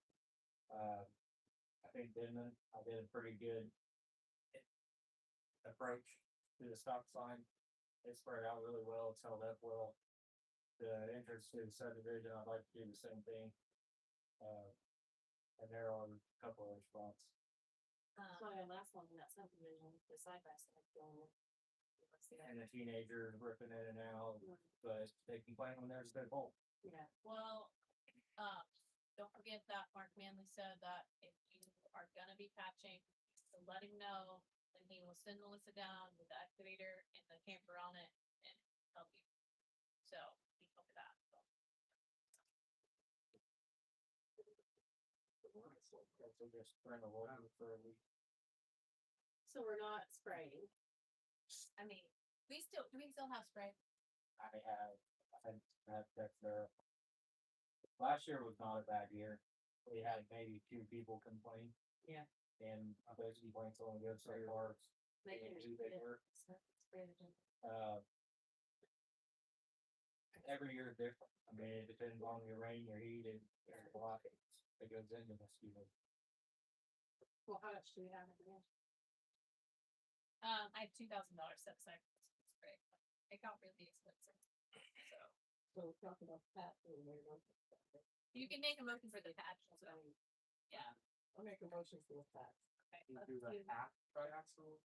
I think Denman, I did a pretty good approach to the stop sign. It spread out really well, it's held up well. The entrance to the subdivision, I'd like to do the same thing. And there are a couple of spots. So our last one, that subdivision, the side by side going. And the teenagers ripping in and out, but they complain when there's a hole. Yeah. Well, don't forget that Mark Manley said that if you are gonna be patching, to let him know, and he will send Melissa down with the excavator and the camper on it and help you. So, he told me that, so. So just rent a water for a week. So we're not spraying. I mean, do we still have spray? I have checked there. Last year was not a bad year. We had maybe 2 people complain. Yeah. And those complaints only go so far. They can Who they were. spray the. Every year is different. I mean, it depends on your rain, your heat, and there's a lot that goes into mosquito. Well, how much do we have in there? I had $2,000 set aside for this spray. It got really expensive, so. So we're talking about that. You can make a motion for the patch, so, yeah. I'll make a motion for that. Okay, You let's do the do- half triaxle.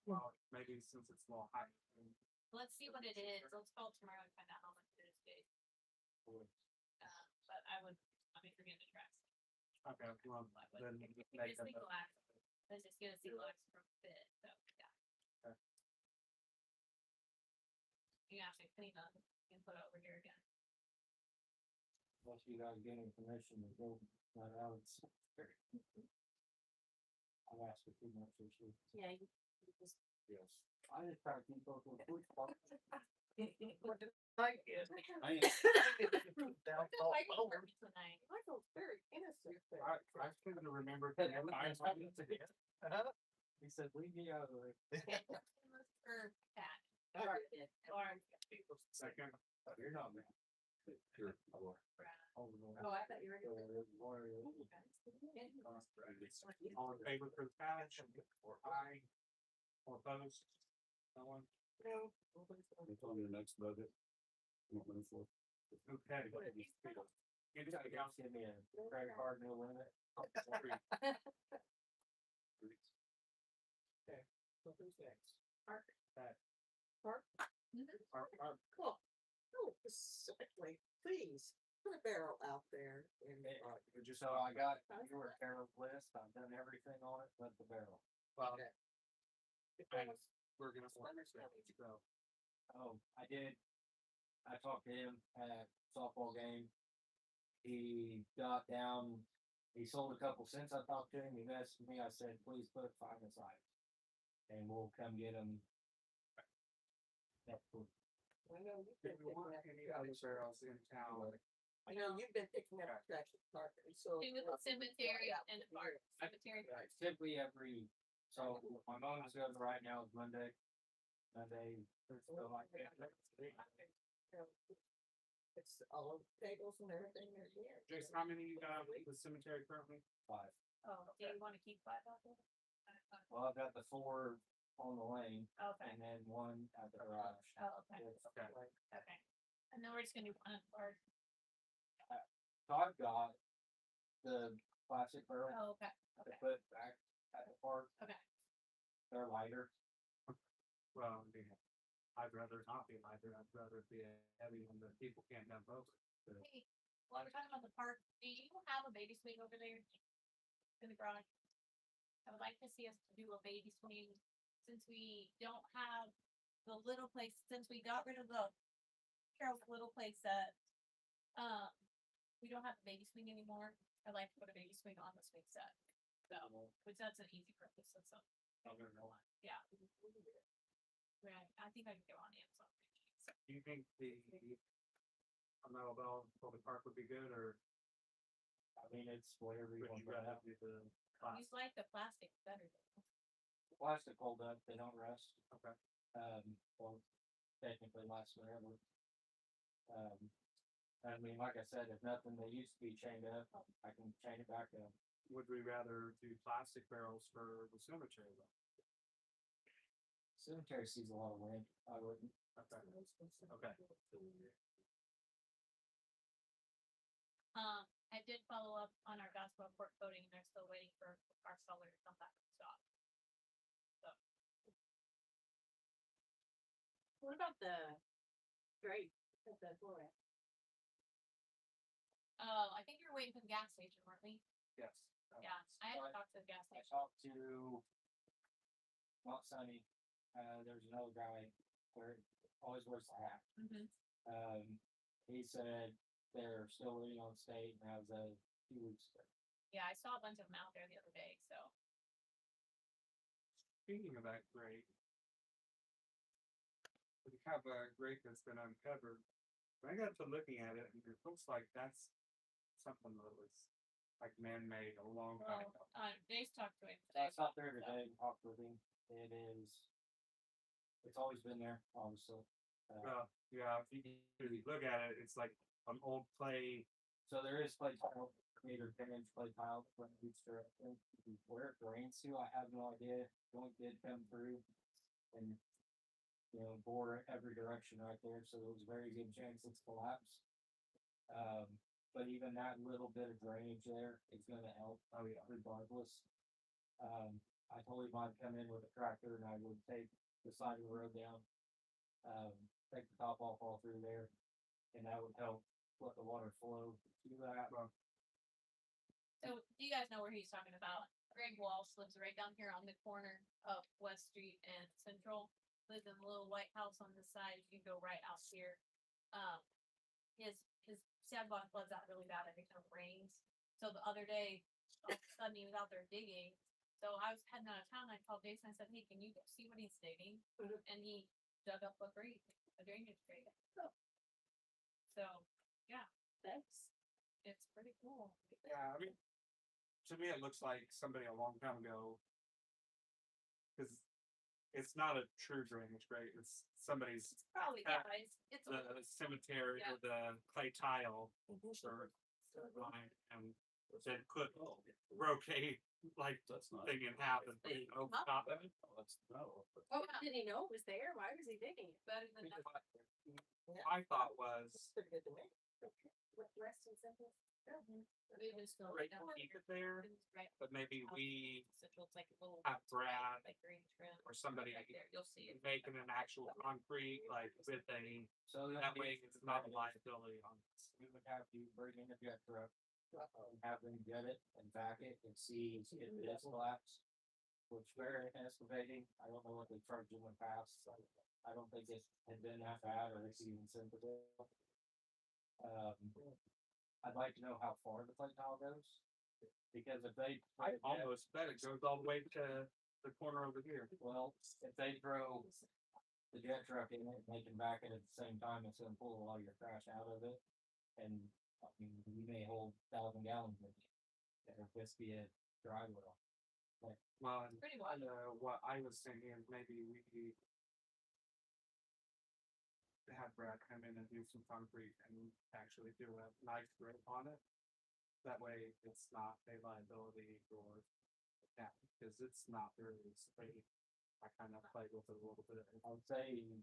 Well, maybe since it's more high. Let's see what it is. Let's call tomorrow and find out how much it is, Dave. But I mean, if you're gonna track. Okay, well, I would, then if you make just that single axle, then just get a single axle from fit, so, yeah. Okay. You have to clean up and put it over here again. Unless you guys get any permission to go that out, it's. I've asked for too much this year. Yeah, you just. Yes. I just try to keep up with which part. What did I get? I ain't, Down What's the all fighting over. purpose tonight? Michael's very innocent there. I couldn't remember. Uh-huh. He said, leave me out of the way. Or cat, Or, Second. You're not man. sure, I will. oh, I thought you were. All in favor for the patch, or aye, or opposed? No one? No. It's on your next budget. Won't move forward. Okay. Anything else? Give me a credit card, no limit. Okay, so who's next? Park. Pat. Park. Cool. Oh, specifically, please, put a barrel out there and. So I got your Carol's list, I've done everything on it, but the barrel. Well, Okay. and we're gonna work this out, so. Oh, I did. I talked to him at softball game. He got down, he sold a couple cents. I talked to him, he messaged me, I said, please put 5 aside. And we'll come get them. Next week. I know you've If been we want picking any other up. barrels in town, I know you've been picking up trash at Park, and so. Do with the cemetery and the park, cemetery. Right, typically every, so my mom's goes right now is Monday. Monday, Thursday, like that. It's all of the tables and everything there, yeah. Jason, how many you got with the cemetery currently? 5. Oh, do you wanna keep 5 out there? Well, I've got the 4 on the lane Okay, and then 1 at the garage. oh, okay, Okay. okay. And then we're just gonna do one at the park. So I've got the plastic barrel Oh, okay, to okay, put back at the park. okay. They're lighter. Well, yeah, I'd rather not be lighter, I'd rather be a heavy one that people can't dump over. Hey, while we're talking about the park, do you have a baby swing over there? In the garage? I would like to see us do a baby swing, since we don't have the little place, since we got rid of the Carol's little place set. We don't have the baby swing anymore. I'd like to put a baby swing on the swing set. So, which that's an easy purpose, so, yeah. Right, I think I can go on Amazon. So, Do you think the metal bell for the park would be good, or I mean, it's whatever you Would want you to rather have. do the You plastic? like the plastic better than. Plastic hold up, they don't rust. Okay. Well, technically last forever. I mean, like I said, if nothing, they used to be chained up, I can chain it back up. Would we rather do plastic barrels for the cemetery though? Cemetery sees a lot of wind, I wouldn't. Okay. Okay. I did follow up on our gospel court voting, and they're still waiting for our seller to come back and stop. What about the grate at the Florida? Oh, I think you were waiting for the gas station, weren't we? Yes. Yeah, I had to I talk to the gas station. talked to Mount Sunny, there's another guy where always wears the hat. He said they're still waiting on state and as a few weeks ago. Yeah, I saw a bunch of them out there the other day, so. Speaking of that grate, we have a grate that's been uncovered. I got to looking at it and it looks like that's something that was like man-made a long time Well, ago. Dave's talked to him So today. it's not there today, talked with him. It is, it's always been there, obviously. Yeah, if you really look at it, it's like an old clay. So there is clay tile, 8 or 10 inch clay tile from Easter. Where it drains to, I have no idea. Joint did come through and, you know, bore every direction right there, so there was a very good chance it's collapsed. But even that little bit of drainage there is gonna help, regardless. I told him I'd come in with a tractor and I would take the side of the road down, take the top off all through there, and that would help let the water flow to that. So, do you guys know where he's talking about? Greg Walsh lives right down here on the corner of West Street and Central. Lives in a little white house on this side. You go right out here. His sidewalk floods out really bad every time it rains. So the other day, all of a sudden he was out there digging. So I was heading out of town. I called Jason. I said, "Hey, can you go see what he's digging?" And he dug up a grate, a drainage grate. So, yeah, it's pretty cool. Yeah, I mean, to me, it looks like somebody a long time ago, because it's not a true drainage grate. It's somebody's Probably, yeah, it's the old. cemetery or the clay tile or line and then put brocade like That's not. thing in half and put it over top of it. Oh, that's, no. Oh, did he know it was there? Why was he digging it? Better than that. My thought was Pretty good to me. With rest and simple? They just go right right down keep here. it there, It's right but maybe we Central, it's like a little. have Brad Like green trim. or somebody Right there, you'll see it. making an actual concrete like with a So that way it's not a liability on us. We would have to bring in a jet truck, have them jet it and back it and see if it is collapsed. Which they're excavating, I don't know what they charged in the past, so I don't think it had been that bad or it's even simple. I'd like to know how far the clay tile goes, because if they. I almost bet it goes all the way to the corner over here. Well, if they throw the jet truck in it and they can back it at the same time, it's gonna pull a lot of your trash out of it. And, I mean, we may hold 1,000 gallons of it, if this be a dry well. Well, and Pretty wide. what I was thinking is maybe we have Brad come in and do some concrete and actually do a nice grip on it. That way it's not a liability for that, because it's not really straight. I kind of played with it a little bit. I would say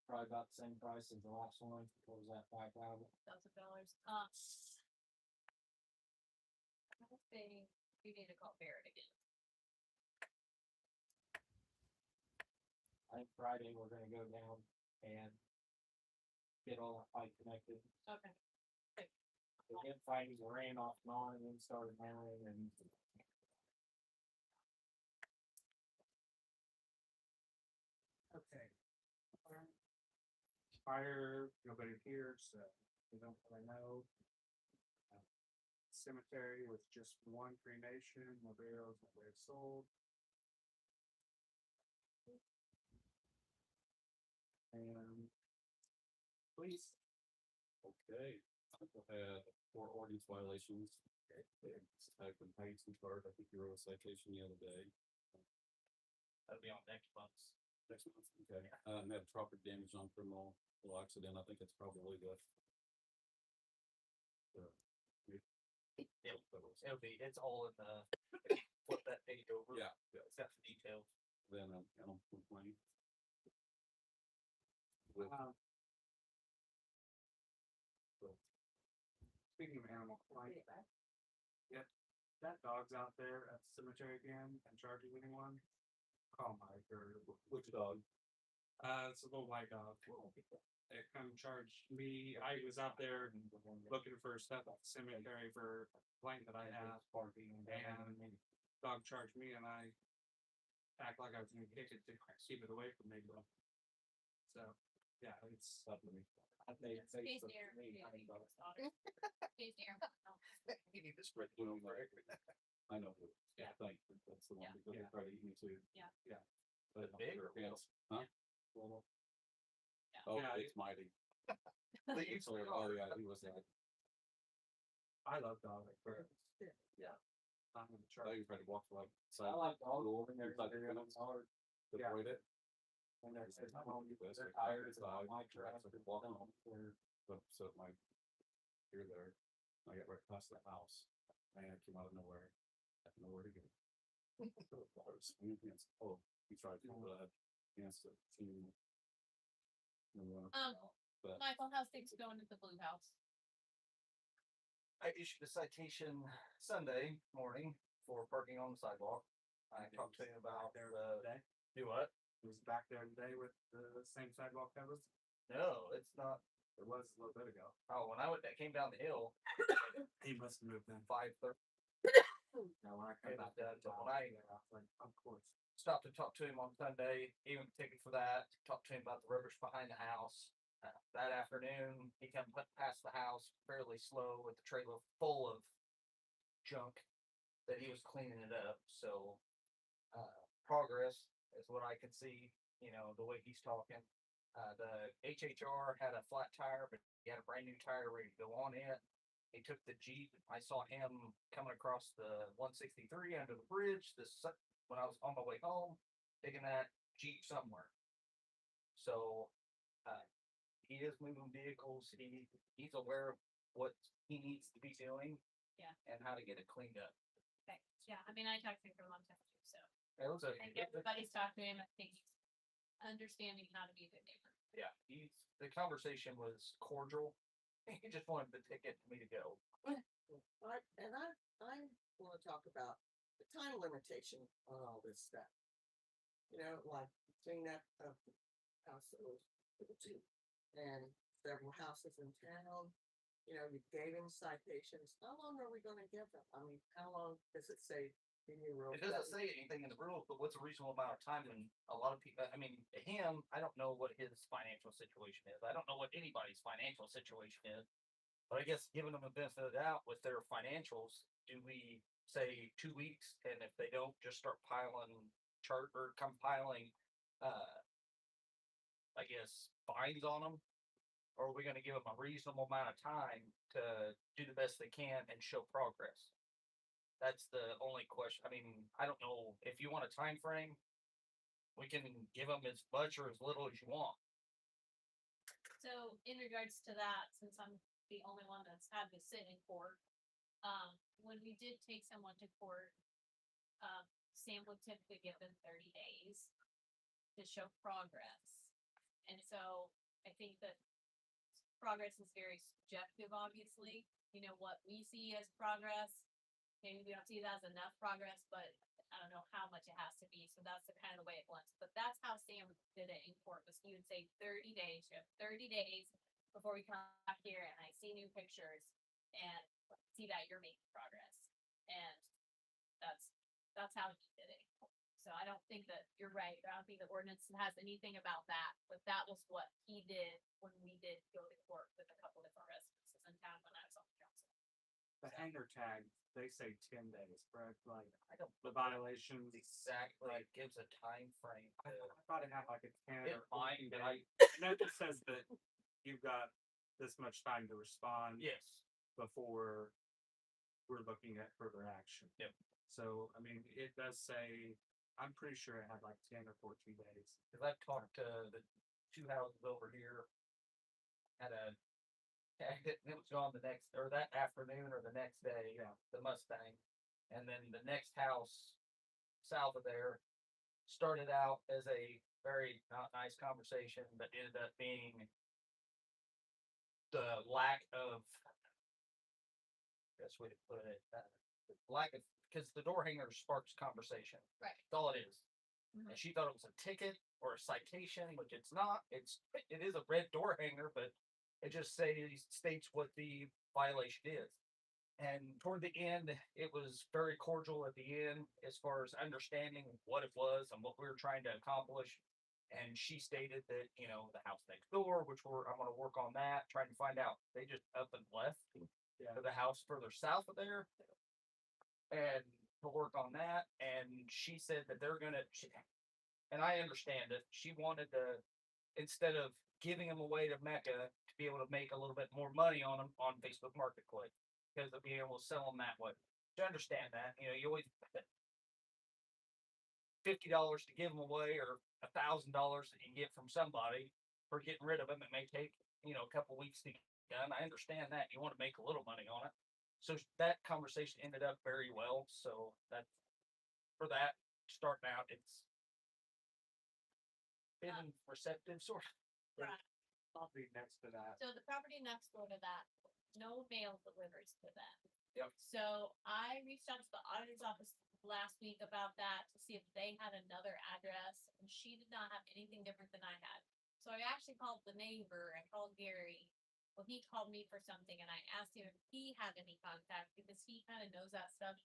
probably about the same price as the last one, what was that, $5,000? $1,000. I would say we need to call Barrett again. I think Friday we're gonna go down and get all that pipe connected. Okay. We did find the rain off and on and then started hailing and. Okay. Fire, nobody here, so we don't really know. Cemetery with just one cremation, no burials, no grave sold. And police. Okay, we had 4 ordinance violations I've been paid some card. I think you wrote a citation the other day. That'll be on next month's. Next month, okay. Had property damage on criminal accident. I think it's probably the. It'll be, it's all in the, flip that page over. Yeah, It's got the details. then animal complaint. Speaking of animal complaint, that dog's out there at the cemetery again and charging anyone. Call Mike or Which dog? it's a little white dog. It come charged me. I was out there looking for stuff at the cemetery for a complaint that I have, and dog charged me, and I act like I was gonna kick it to keep it away from me. So, yeah, it's something. I think it's Case Facebook Air. to me. Case Air. You need to spread the room right. I know. Yeah. I think that's the one Yeah. because they try to eat me too. Yeah. Yeah. But Big or yes, huh? Yeah. Oh, Yeah, it's mighty. They used to Oh, yeah, he was like, I love dogs. Yeah. I'm gonna I charge. even tried to walk like. I like dog when they're hard. To Yeah. avoid it. When I they're said, sitting "I'm home, gonna do this." they're I tired, tried to it's not decide, my I trash, could walk they're- home. So my, you're there, I got right past the house, and I came out of nowhere, had nowhere to go. I was swinging against, he tried to, against the team. But Michael, how's things going at the Blue House? I issued a citation Sunday morning for parking on the sidewalk. I talked to him about there the, today. do what? It was back there today with the same sidewalk covers. No, it's not. It was a little bit ago. Oh, when I came down the hill, He must have moved in. 5:30, Now when I It come was back, done, to but when I- was like, of course. stopped to talk to him on Sunday, gave him a ticket for that, talked to him about the rubbish behind the house. That afternoon, he come past the house fairly slow with the trailer full of junk that he was cleaning it up. So, progress is what I could see, the way he's talking. The HHR had a flat tire, but he had a brand new tire ready to go on it. He took the Jeep. I saw him coming across the 163 under the bridge when I was on my way home, taking that Jeep somewhere. So, he is moving vehicles. He's aware of what he needs to be doing. Yeah. And how to get it cleaned up. Okay, yeah, I mean, I talked to him for a long time too, so It was I think everybody's talked to him, I think he's understanding how to be a good neighbor. yeah, the conversation was cordial. He just wanted the ticket for me to go. I wanna talk about the time limitation on all this stuff. Like cleanup of houses and several houses in town. You gave him citations. How long are we gonna give them? I mean, how long does it say in your rules? It doesn't say anything in the rules, but what's a reasonable amount of time? And a lot of people, I mean, him, I don't know what his financial situation is. I don't know what anybody's financial situation is. But I guess giving them the benefit of the doubt with their financials, do we say 2 weeks? And if they don't, just start compiling, I guess, fines on them? Or are we gonna give them a reasonable amount of time to do the best they can and show progress? That's the only question. I mean, I don't know if you want a time frame. We can give them as much or as little as you want. So in regards to that, since I'm the only one that's had to sit in court, when we did take someone to court, Sam would typically give them 30 days to show progress. And so I think that progress is very subjective, obviously. What we see as progress, maybe we don't see that as enough progress, but I don't know how much it has to be. So that's the kind of the way it blends. But that's how Sam did it in court, was he would say 30 days, you have 30 days before we come back here and I see new pictures and see that you're making progress. And that's how he did it. So I don't think that you're right. I don't think the ordinance has anything about that, but that was what he did when we did go to court with a couple different residences in town when I was on the council. The hanger tag, they say 10 days, correct? Like I don't the violations. exactly. It gives a time frame. I thought it had like a 10 It or might, 14 but days. And that says that you've got this much time to respond yes. before we're looking at further action. Yep. So, I mean, it does say, I'm pretty sure it had like 10 or 14 days. Cause I've talked to the two houses over here. Had a, tagged it and it was gone the next, or that afternoon or the next day, Yeah. the Mustang. And then the next house south of there started out as a very not nice conversation, but ended up being the lack of, best way to put it, lack of, because the door hanger sparks conversation. Right. That's all it is. Mhm. And she thought it was a ticket or a citation, which it's not. It is a red door hanger, but it just states what the violation is. And toward the end, it was very cordial at the end as far as understanding what it was and what we were trying to accomplish. And she stated that, you know, the house next door, I'm going to work on that, trying to find out. They just up and left to the house further south of there and to work on that. And she said that they're going to, and I understand it. She wanted to, instead of giving them away to Mecca, to be able to make a little bit more money on them on Facebook Marketplace because of being able to sell them that way. To understand that, you know, you always $50 to give them away or $1,000 that you get from somebody for getting rid of them. It may take, you know, a couple weeks to get done. I understand that. You want to make a little money on it. So that conversation ended up very well. So that for that starting out, it's been receptive, sort of. Right. Property next to that. So the property next door to that, no mail deliveries to them. Yep. So I reached out to the auditor's office last week about that to see if they had another address, and she did not have anything different than I had. So I actually called the neighbor and called Gary. Well, he called me for something, and I asked him if he had any contact because he kind of knows that stuff.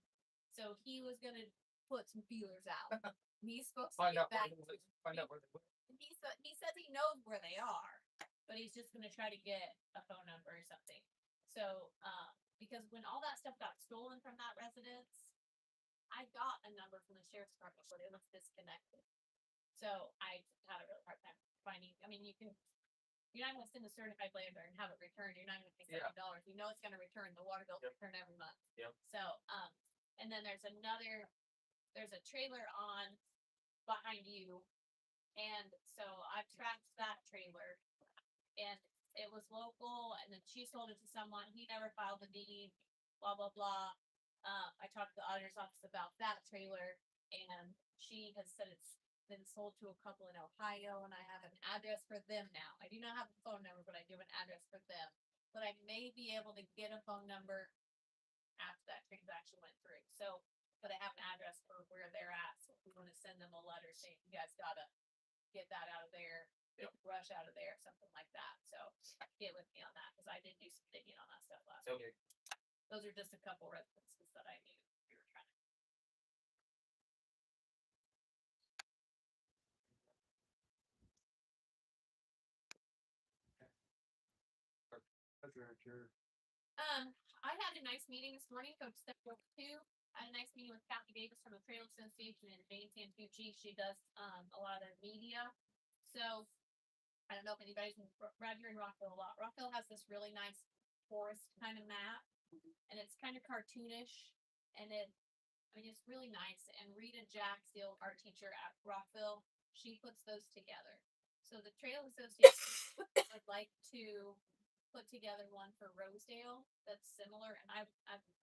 So he was gonna put some feelers out. And he's supposed to Find get out where back they to live, find out where they live. he says he knows where they are, but he's just gonna try to get a phone number or something. So, because when all that stuff got stolen from that residence, I got a number from the sheriff's department, but it was disconnected. So I had a really hard time finding, I mean, you're not gonna send a certified lander and have it returned, you're not gonna pay Yeah. $70, you know it's gonna return, the water bill Yep. return every month. Yep. So, and then there's a trailer on behind you. And so I've tracked that trailer and it was local and then she sold it to someone, he never filed the deed, blah, blah, blah. I talked to the auditor's office about that trailer and she has said it's been sold to a couple in Ohio and I have an address for them now. I do not have a phone number, but I do have an address for them. But I may be able to get a phone number after that transaction went through. So, but I have an address for where they're at. So if we want to send them a letter saying you guys gotta get that out of there, get the brush out of there, something like that. So get with me on that because I did do some digging on that stuff last week. Okay. Those are just a couple references that I knew we were trying to. I had a nice meeting this morning, Coach Step 2. I had a nice meeting with Kathy Davis from the Trail Association and Jane Santucci. She does a lot of the media. So I don't know if anybody's right here in Rockville a lot. Rockville has this really nice forest kind of map, and it's kind of cartoonish, and it's really nice. And Rita Jacks, the old art teacher at Rockville, she puts those together. So the Trail Association would like to put together one for Rosedale that's similar, and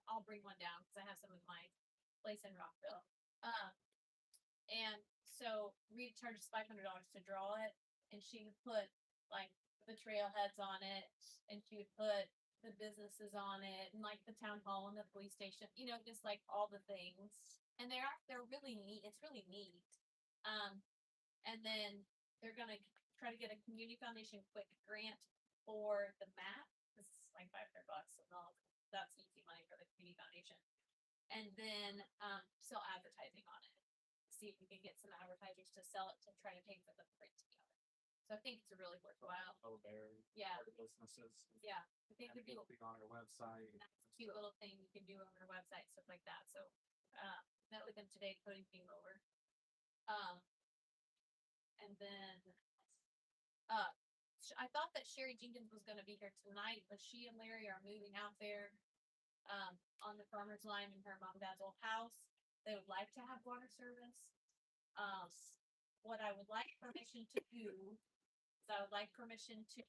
I'll bring one down because I have some in my place in Rockville. And so Rita charges $500 to draw it, and she would put like the trailheads on it, and she would put the businesses on it, and like the town hall and the police station, you know, just like all the things. And they're really neat. It's really neat. And then they're gonna try to get a community foundation quick grant for the map. This is like $500, so that's easy money for the community foundation. And then sell advertising on it. See if we can get some advertisers to sell it to try to pay for the print together. So I think it's a really worthwhile. Oh, there. Yeah. Part of businesses. Yeah, I think it'd be a Be on our website. nice, cute little thing you can do on their website, stuff like that. So met with them today, putting things over. And then I thought that Sherry Jenkins was gonna be here tonight, but she and Larry are moving out there. on the farmer's line in her mom and dad's old house. They would like to have water service. What I would like permission to do is I would like permission to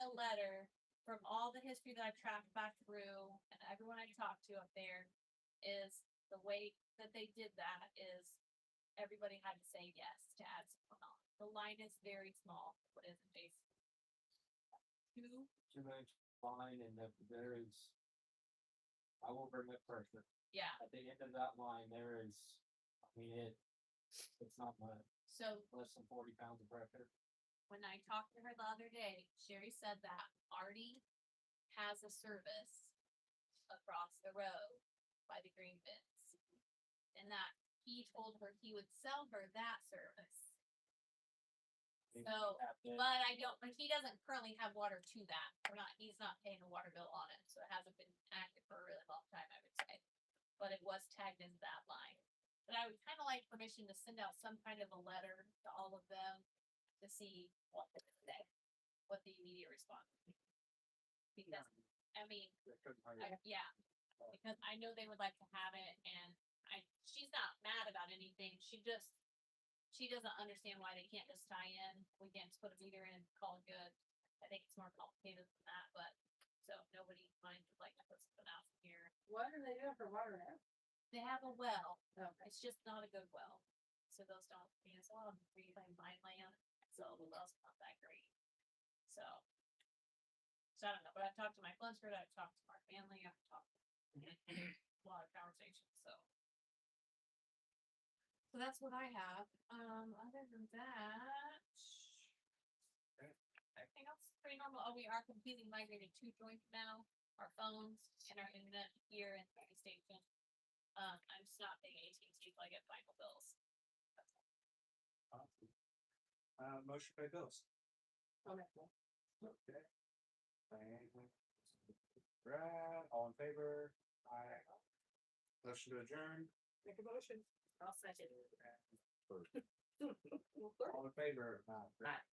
a letter from all the history that I've tracked back through and everyone I talked to up there is the way that they did that is everybody had to say yes to add someone on. The line is very small, what is it, Jason? 2-inch line and there is, I will bring it pressure. Yeah, At the end of that line, there is, I mean, it's not much, so less than 40 pounds of pressure. when I talked to her the other day, Sherry said that Artie has a service across the road by the green bins. And that he told her he would sell her that service. So, but he doesn't currently have water to that. He's not paying a water bill on it, so it hasn't been active for a really long time, I would say. But it was tagged into that line. But I would kind of like permission to send out some kind of a letter to all of them to see what they say, what the immediate response would be. Because, I mean, yeah, because I know they would like to have it and she's not mad about anything. She doesn't understand why they can't just tie in. We can't just put a meter in and call it good. I think it's more complicated than that, but so nobody minds like to put something out here. What are they doing for water now? They have a well. Okay. It's just not a good well. So those don't, it's a lot of reclaimed mine land. So the well's not that great. So I don't know, but I've talked to my Lunsford, I've talked to our family, I've talked a lot of conversations, so. So that's what I have. Other than that. Everything else is pretty normal. Oh, we are completely migrated to joint now, our phones and our internet here in the station. I'm just not paying AT&T till I get final bills. Motion to pay bills. Okay. Okay. Brad, all in favor? Aye. Motion to adjourn. Make a motion. I'll second. All in favor? Brad.